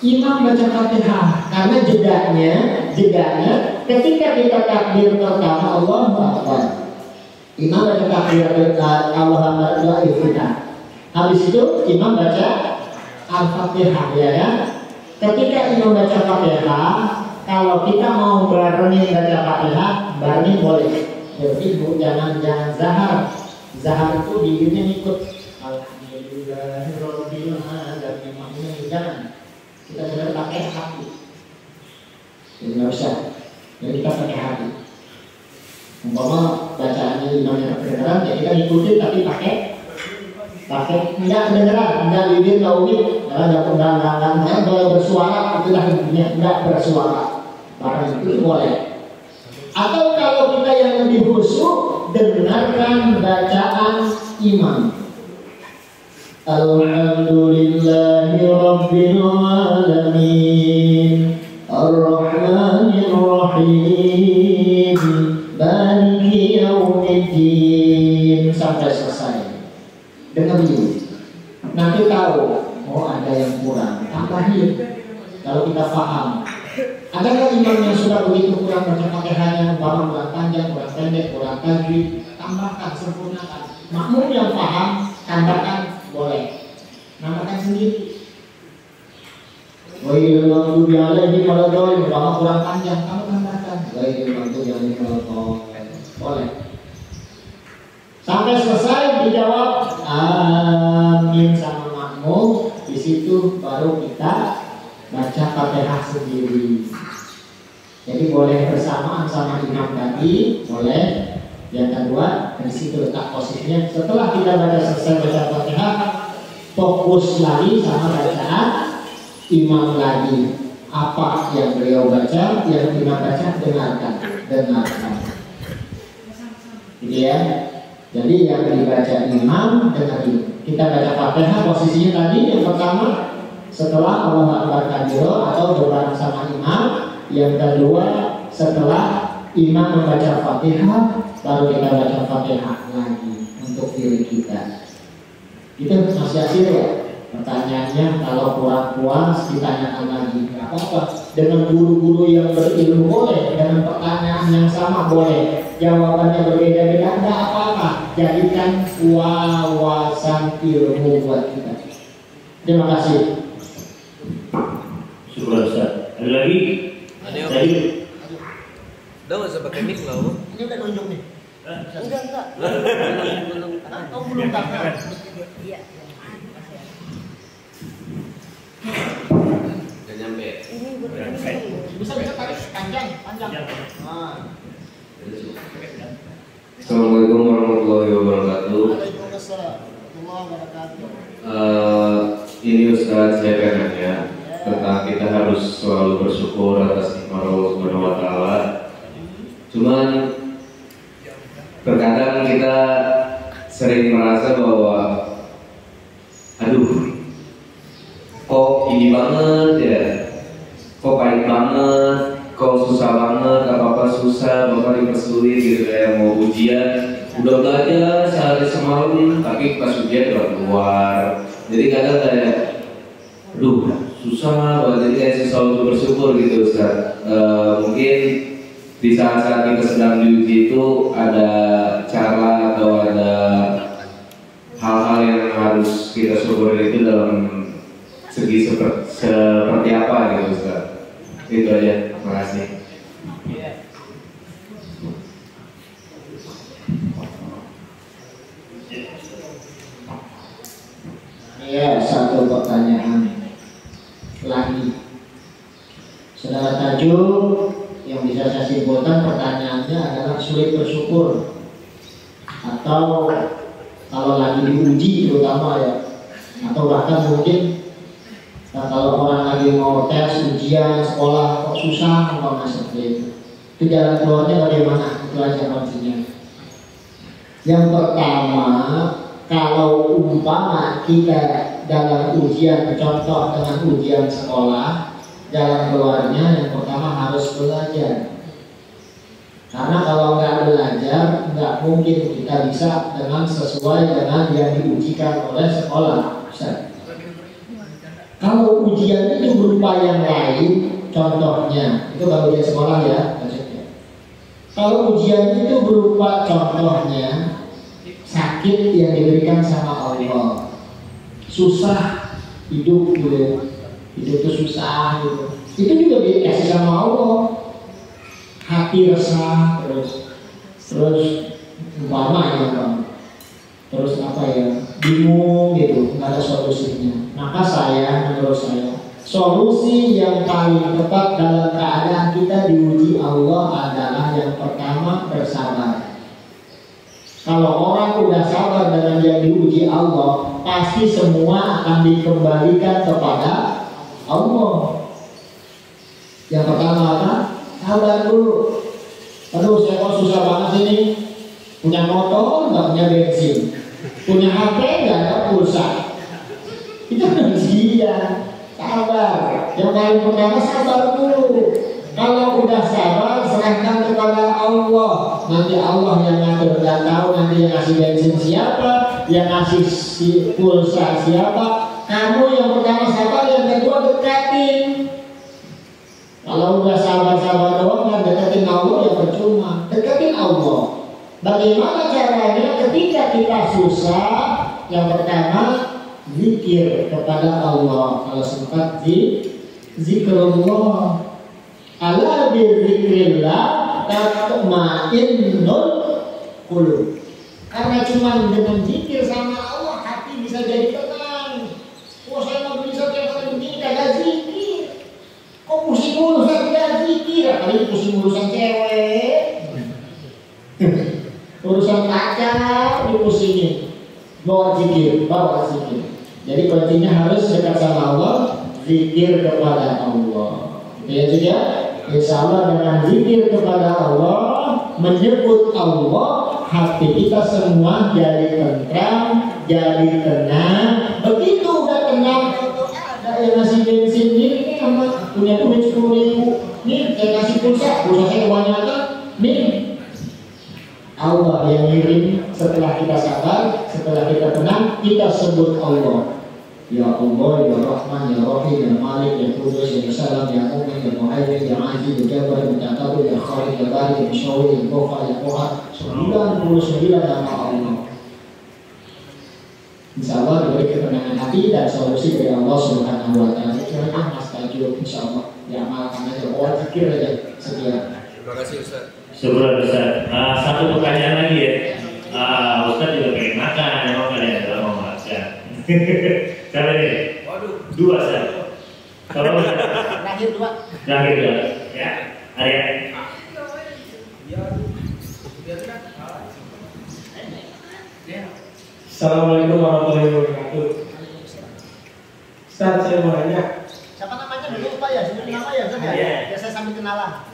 imam baca Fatihah, karena jedanya ketika kita takbir pertama Allahu Akbar, imam baca takbir Allahu Akbar doa iftitah. Habis itu imam baca Al-Fatihah, ya kan? Ketika imam baca Fatihah, kalau kita mau barengin baca Fatihah, barengin boleh. Jadi jangan zahar. Zahar itu bibirnya ikut Alhamdulillahirabbil alamin, imamnya jangan. Kita sudah pakai hati, jadi nggak usah. Jadi kita pakai hati. Umpama bacaannya imamnya kedengeran, ya kita ikutin tapi pakai nggak kedengeran, nggak bibir nggak umit, nggak bersuara, itulah intinya, nggak bersuara. Barang itu boleh. Atau kalau kita yang lebih khusyuk, dengarkan bacaan imam. Alhamdulillahi Rabbil Alamin Ar-Rahmanir Rahim Maliki Yaumiddin sampai selesai. Dengar dulu. Nanti tahu, oh ada yang kurang, tambahin. Kalau kita paham. Adakah imam yang sudah begitu kurang baca Fatihahnya, kurang panjang, kurang pendek, kurang tajwid, tambahkan, sempurnakan. Makmum yang paham, tambahkan, boleh. Namakan sendiri. Wailul maghdubi alaihim waladdallin, umpama kurang panjang, kamu tambahkan. Wailul maghdubi alaihim waladdallin. Boleh. Sampai selesai dijawab amin sama makmum. Di situ baru kita baca Fatihah sendiri. Jadi boleh bersamaan sama imam tadi, boleh. Yang kedua, di situ letak posisinya. Setelah kita baca selesai baca Fatihah, fokus lagi sama bacaan imam lagi. Apa yang beliau baca, yang imam baca, dengarkan. Gitu ya. Jadi yang dibaca imam, dengarin. Kita baca Fatihah, posisinya tadi yang pertama setelah Allahu Akbar kabira atau berbareng sama imam. Yang kedua setelah imam membaca Fatihah, baru kita baca Fatihah lagi untuk diri kita. Itu masih hasil ya. Pertanyaannya kalau kurang puas ditanyakan lagi, nggak apa-apa. Dengan guru-guru yang berilmu boleh, dengan pertanyaan yang sama boleh, jawabannya berbeda-beda nggak apa-apa. Jadikan wawasan ilmu buat kita. Terima kasih. Syukur Ustaz. Ada lagi? Jadi udah nggak usah pakai mic loh. Ini udah nunjuk nih. Enggak. Oh, belum kakak. Iya. Udah nyampe. Bisa tarik panjang. Nah. Assalamualaikum warahmatullahi wabarakatuh. Waalaikumsalam warahmatullahi wabarakatuh. Ini Ustaz, saya pengen nanya tentang kita harus selalu bersyukur atas nikmat Allah Subhanahu wa Ta'ala. Cuman terkadang kita sering merasa bahwa aduh, kok ini banget ya, kok pahit banget, kok susah banget, apa-apa susah, bakal dipersulit gitu. Kayak mau ujian, udah belajar sehari semalam, tapi pas ujian udah keluar. Jadi kadang kayak aduh, susah banget. Jadi kayak susah untuk bersyukur gitu Ustaz. Mungkin di saat-saat kita sedang diuji itu ada cara atau ada hal-hal yang harus kita syukuri itu dalam segi seperti apa gitu Ustaz. Itu aja, terima kasih. Ya, satu pertanyaan lagi. Saudara Tajuk, yang bisa saya simpulkan pertanyaannya adalah sulit bersyukur, atau kalau lagi diuji terutama ya, atau bahkan mungkin kalau orang lagi lagi mau tes, ujian, sekolah, kok susah, apa seperti itu. Itu jalan keluarnya bagaimana? Itu aja kuncinya. Yang pertama, kalau umpama kita dalam ujian, contoh dengan ujian sekolah, jalan keluarnya yang pertama harus belajar. Karena kalau nggak belajar, nggak mungkin kita bisa dengan sesuai dengan yang diujikan oleh sekolah. Kalau ujian itu berupa yang lain, contohnya, itu kalau ujian sekolah ya, maksudnya. Kalau ujian itu berupa contohnya sakit yang diberikan sama Allah, susah hidup gitu, hidup itu susah gitu, itu juga dikasih sama Allah. Hati resah terus umpama ya bang, terus apa ya, bingung gitu, nggak ada solusinya. Maka menurut saya solusi yang paling tepat dalam keadaan kita diuji Allah adalah yang pertama bersabar. Kalau orang udah sabar dengan yang diuji Allah, pasti semua akan dikembalikan kepada Allah. Yang pertama apa? Sabar dulu. Aduh, saya kok susah banget ini. Punya motor, nggak punya bensin. Punya HP, nggak ada pulsa. Itu ujian. Sabar. Yang paling pertama sabar dulu. Kalau udah sabar, serahkan kepada Allah. Nanti Allah yang ngatur. Nggak tahu nanti yang ngasih bensin siapa, yang ngasih pulsa siapa. Kamu yang pertama sabar, yang kedua dekatin. Kalau udah sabar-sabar doang kan deketin Allah ya percuma. Deketin Allah. Bagaimana caranya ketika kita susah? Yang pertama zikir kepada Allah. Kalau sempat zikrullah. Ala bizikrillah tatma'innul qulub. Karena cuma dengan zikir sama Allah hati bisa jadi tenang. Oh, saya mau bisa tiap hari begini kagak zikir. Kok pusing urusan dia zikir? Kali pusing urusan cewek, urusan pacar dipusingin. Bawa zikir. Jadi kuncinya harus dekat sama Allah, zikir kepada Allah. Ya juga, insya Allah dengan zikir kepada Allah, menyebut Allah, hati kita semua jadi tentram, jadi tenang. Begitu udah tenang, ada yang ngasih bensin ini sama punya duit 10.000, nih saya kasih pulsa saya kebanyakan, nih Allah yang ngirim. Setelah kita sabar, setelah kita tenang, kita sebut Allah. Ya Allah, ya Rahman, ya Rahim, ya Malik, ya Qudus, ya Salam, ya Mu'min, ya Mu'ayyid, ya Aziz, ya Jabbar, ya Mutakabir, ya Khalid, ya Bari, ya Musyawir, ya Ghaffar, ya Qahar. 99 nama Allah. Insya Allah diberi ketenangan hati dan solusi dari Allah Subhanahu wa Ta'ala. Kira-kira Mas Tajul, insya Allah diamalkan aja. Oh, zikir aja sekian. Terima kasih Ustaz. Syukur Ustaz. Satu pertanyaan lagi ya. Ustaz juga pengen makan, emang kalian juga mau makan. Kali ini, dua Ustaz. Kalau Terakhir dua. Ya, Arya. Assalamualaikum warahmatullahi wabarakatuh. Ustaz, saya mau nanya. Siapa namanya dulu Pak ya? Sebut nama ya Ustaz ya? Ya saya sambil kenalan.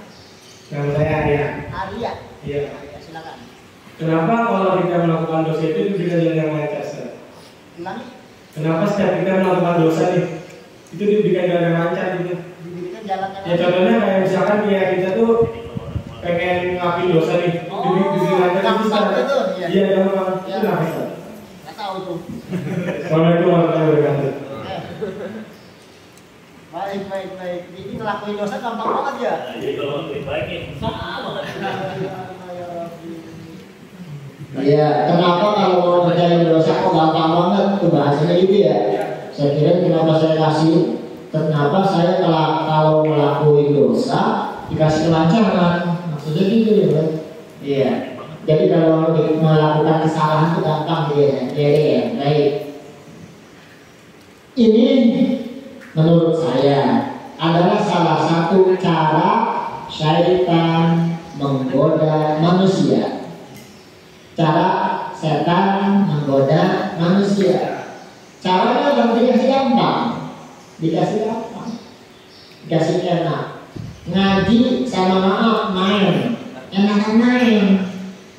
Nama saya Arya. Arya. Iya. Ya, silakan. Kenapa kalau kita melakukan dosa itu diberikan jalan yang lancar, Ustaz? Ulangi. Kenapa setiap kita melakukan dosa nih, itu diberikan jalan yang lancar gitu? Diberikan jalan yang Ya contohnya kayak misalkan ya kita tuh pengen ngapain dosa nih, diberikan lancar itu Ustaz. Iya, gampang. Itu kenapa Ustaz? Nggak tahu tuh. Assalamualaikum warahmatullahi wabarakatuh. Baik. Jadi ngelakuin dosa gampang banget ya? Jadi kalau lebih baik ya sama. Iya, kenapa kalau mau ngerjain dosa kok gampang banget? Itu bahasanya gitu ya. Saya kira kenapa saya kalau ngelakuin dosa dikasih kelancaran, maksudnya gitu ya. Iya. Jadi kalau melakukan kesalahan itu gampang ya. Iya, baik. Ini menurut saya adalah salah satu cara syaitan menggoda manusia. Cara setan menggoda manusia. Caranya dikasih gampang. dikasih enak. Ngaji sama maaf main, enakan main.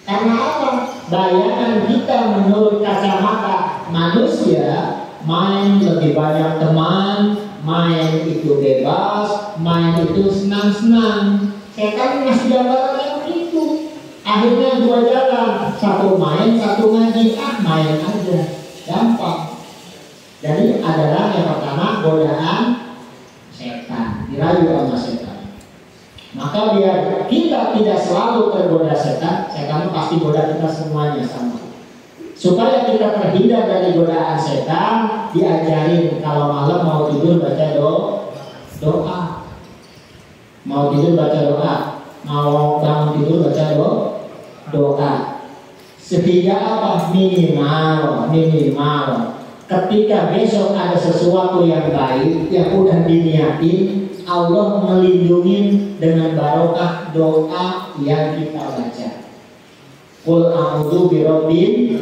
Karena apa? Bayangan kita menurut kacamata manusia, main lebih banyak teman, main itu bebas, main itu senang-senang. Setan ngasih gambaran yang begitu. Akhirnya dua jalan, satu main, satu ngaji. Main aja, gampang. Jadi adalah yang pertama godaan setan, dirayu sama setan. Maka biar kita tidak selalu tergoda setan, setan pasti goda kita semuanya sama. Supaya kita terhindar dari godaan setan, diajarin kalau malam mau tidur baca doa. Mau tidur baca doa, mau bangun tidur baca doa. Setiga apa? Minimal. Ketika besok ada sesuatu yang baik yang udah diniatin, Allah melindungi dengan barokah doa yang kita baca. Qul a'udzu birabbin,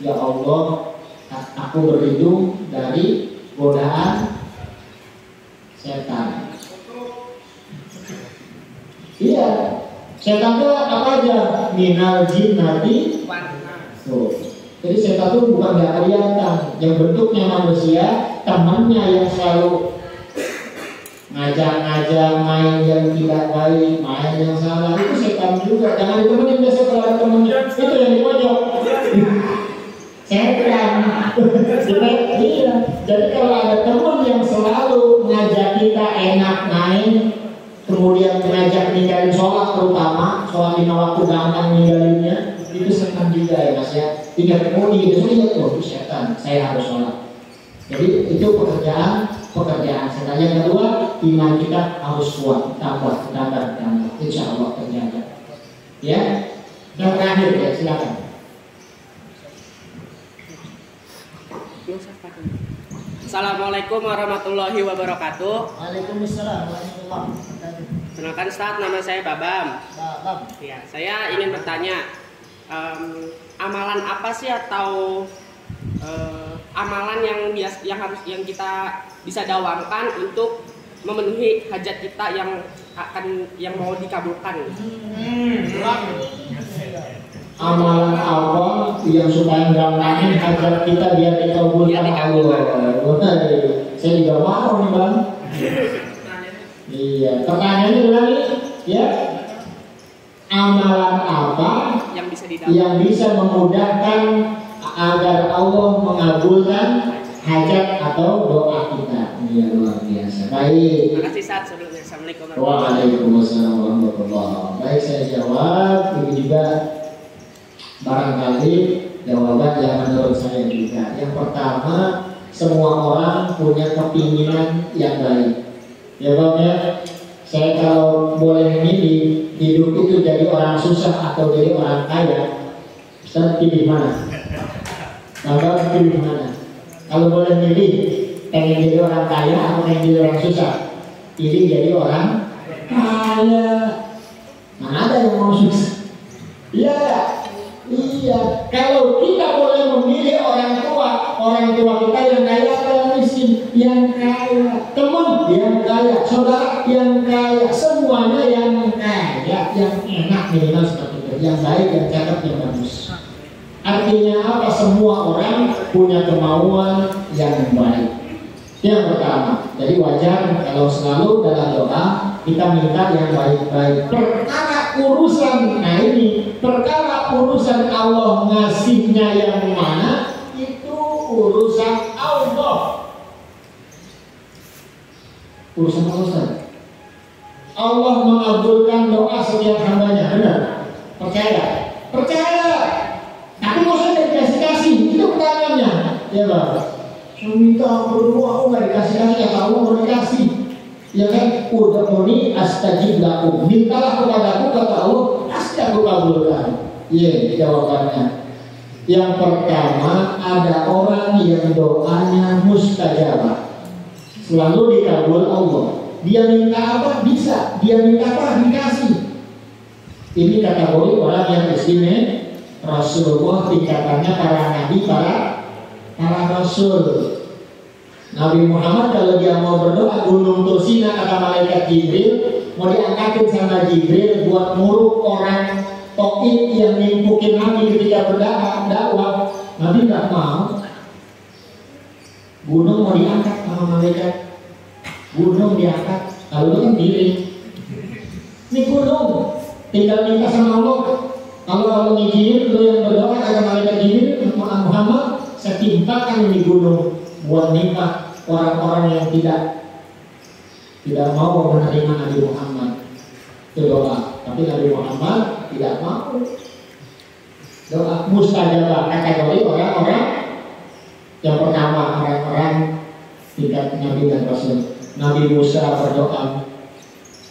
ya Allah, aku berlindung dari godaan setan. Iya, setan itu apa aja? Minal jinnati. Jadi setan itu bukan gak kelihatan, yang bentuknya manusia, temannya yang selalu ngajak-ngajak main yang tidak baik, main yang salah, itu setan juga. Jangan ditemenin biasa kalau ada temennya, itu yang di pojok. Setan. Iya. Jadi kalau ada teman yang selalu ngajak kita enak main, kemudian mengajak ninggalin sholat, terutama sholat 5 waktu gampang ninggalinnya, itu setan juga ya mas ya. Tidak kemudi itu lihat itu setan, saya harus sholat. Jadi itu pekerjaan setan. Yang kedua, iman kita harus kuat, tambah. Insya Allah terjaga. Ya, yang terakhir ya silakan. Assalamualaikum warahmatullahi wabarakatuh. Waalaikumsalam warahmatullahi wabarakatuh. Kenalkan Ustaz, nama saya Babam. Ya, saya ingin bertanya, amalan apa sih atau amalan yang kita bisa dawamkan untuk memenuhi hajat kita yang mau dikabulkan? Amalan apa yang supaya nggampangin hajat kita biar dikabulkan Allah? Saya juga mau nih bang. Iya, pertanyaannya ulangi ya. Amalan apa yang bisa memudahkan agar Allah mengabulkan hajat atau doa kita? Iya, luar biasa. Baik. Terima kasih Ustaz sebelumnya. Assalamualaikum Waalaikumsalam warahmatullahi wabarakatuh. Baik, saya jawab. Ini juga barangkali jawaban yang menurut saya juga. Yang pertama, semua orang punya kepinginan yang baik. Ya bang ya, saya kalau boleh milih hidup itu jadi orang susah atau jadi orang kaya, Ustaz pilih mana? Bapak pilih mana? Kalau boleh milih, pengen jadi orang kaya atau pengen jadi orang susah? Pilih jadi orang kaya. Mana ada yang mau susah? Iya. Iya, kalau kita boleh memilih orang tua kita yang kaya atau yang miskin, yang kaya, teman yang kaya, saudara yang kaya, semuanya yang kaya, yang enak minimal seperti itu, yang baik, yang cakep, yang bagus. Artinya apa? Semua orang punya kemauan yang baik. Yang pertama, jadi wajar kalau selalu dalam doa kita minta yang baik-baik. Perkara urusan, nah ini perkara urusan Allah ngasihnya yang mana, itu urusan Allah. Urusan Allah. Allah mengabulkan doa setiap hambanya, benar? Percaya? Percaya. Tapi nggak usah dikasih-kasih, itu pertanyaannya, ya bang. Minta berdoa, aku nggak dikasih-kasih, kata Allah mau dikasih. Ya kan, udah muni astajib lakum, mintalah kepadaku, kata Allah, pasti aku kabulkan. Iya, jawabannya. Yang pertama, ada orang yang doanya mustajabah, selalu dikabul Allah. Dia minta apa? Bisa. Dia minta apa? Dikasih. Ini kategori orang yang istimewa. Rasulullah tingkatannya para nabi, para rasul. Nabi Muhammad kalau dia mau berdoa, gunung Tursina kata malaikat Jibril mau diangkatin sama Jibril buat nguruk orang Taif yang nimpukin Nabi ketika berdakwah. Nabi nggak mau. Gunung mau diangkat sama malaikat. Gunung diangkat, kalau itu kan miring. Ini gunung, tinggal minta sama Allah. Kalau Allah ngizinin, lu yang berdoa kata malaikat Jibril, Muhammad, saya timpakan ini gunung buat nikmat orang-orang yang tidak mau menerima Nabi Muhammad. Itu doa. Tapi Nabi Muhammad tidak mau. Doa mustajabah, kategori orang-orang yang pertama, orang-orang tingkat Nabi dan Rasul. Nabi Musa berdoa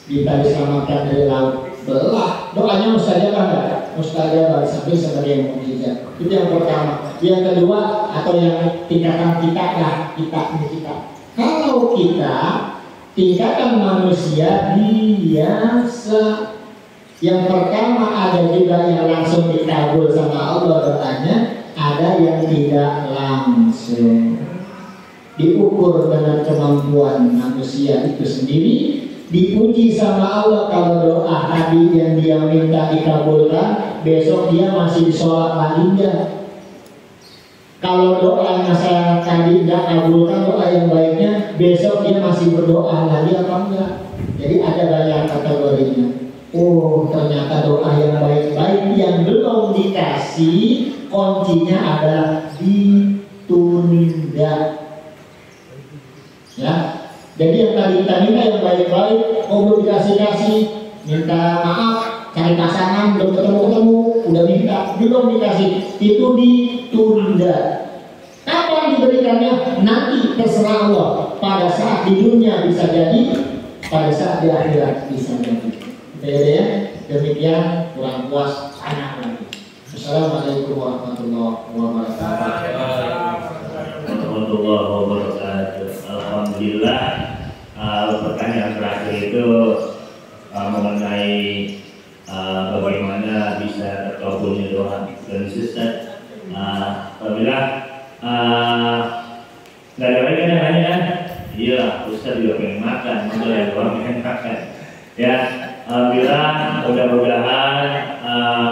kita diselamatkan dari laut belah, doanya mustajabah enggak? Mustajabah, sampai sebagai mukjizat. Itu yang pertama. Yang kedua, atau yang tingkatan kita. Kalau kita tingkatan manusia biasa, yang pertama ada juga yang langsung dikabul sama Allah doanya, ada yang tidak langsung. Diukur dengan kemampuan manusia itu sendiri, dipuji sama Allah kalau doa tadi yang dia minta dikabulkan, besok dia masih sholat lagi enggak? Kalau doanya saya tadi enggak kabulkan doa yang baiknya, besok dia masih berdoa lagi apa enggak? Jadi ada banyak kategorinya. Oh, ternyata doa yang baik-baik yang belum dikasih, kuncinya adalah ditunda. Ya, jadi yang tadi kita minta yang baik-baik, belum dikasih-kasih, minta maaf, cari pasangan, belum ketemu-ketemu, udah minta, belum dikasih, itu ditunda. Kapan diberikannya? Nanti terserah Allah. Pada saat di dunia bisa jadi, pada saat di akhirat bisa jadi. Ya, demikian kurang puas anak lagi. Assalamualaikum warahmatullahi wabarakatuh. Alhamdulillah, pertanyaan terakhir itu mengenai bagaimana bisa terkabulnya doa dan Ustaz. Apabila nggak ada lagi yang nanya kan? Iya, Ustaz juga pengen makan, maka ya doa pengen makan. Ya, alhamdulillah, mudah-mudahan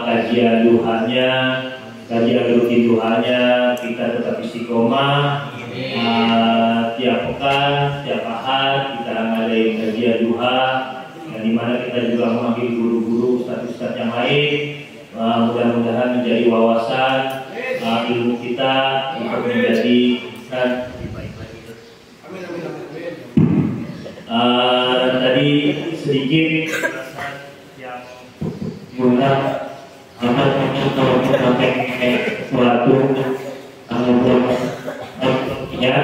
kajian duhanya, kajian rutin duhanya kita tetap istiqomah. Tiap pekan, tiap ahad kita ngadain kajian duha, yang dimana kita juga memanggil guru-guru, ustaz-ustaz yang lain. Mudah-mudahan menjadi wawasan ilmu kita untuk menjadi dan tadi sedikit yang mengundang sampai suatu ya,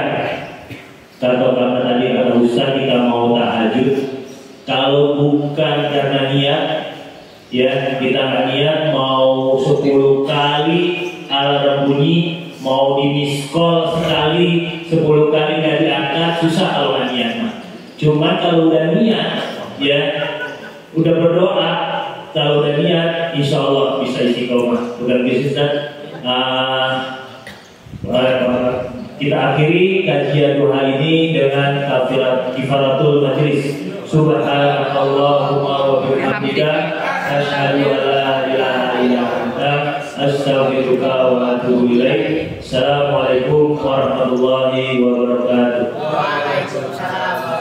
kalau karena tadi ada usaha kita mau tahajud, kalau bukan karena niat, ya kita nggak niat mau 10 kali alarm bunyi, mau di miss call sekali 10 kali nggak diangkat, susah kalau nggak niat mah. Cuman kalau udah niat, ya udah berdoa, kalau udah niat, insya Allah bisa istiqomah. Bukan bisa. Kita akhiri kajian duha ini dengan kifaratul majlis. Subhanallahumma wa bihamdika asyhadu an la ilaha illa anta astaghfiruka wa atubu ilaik. Assalamualaikum warahmatullahi wabarakatuh. Waalaikumsalam.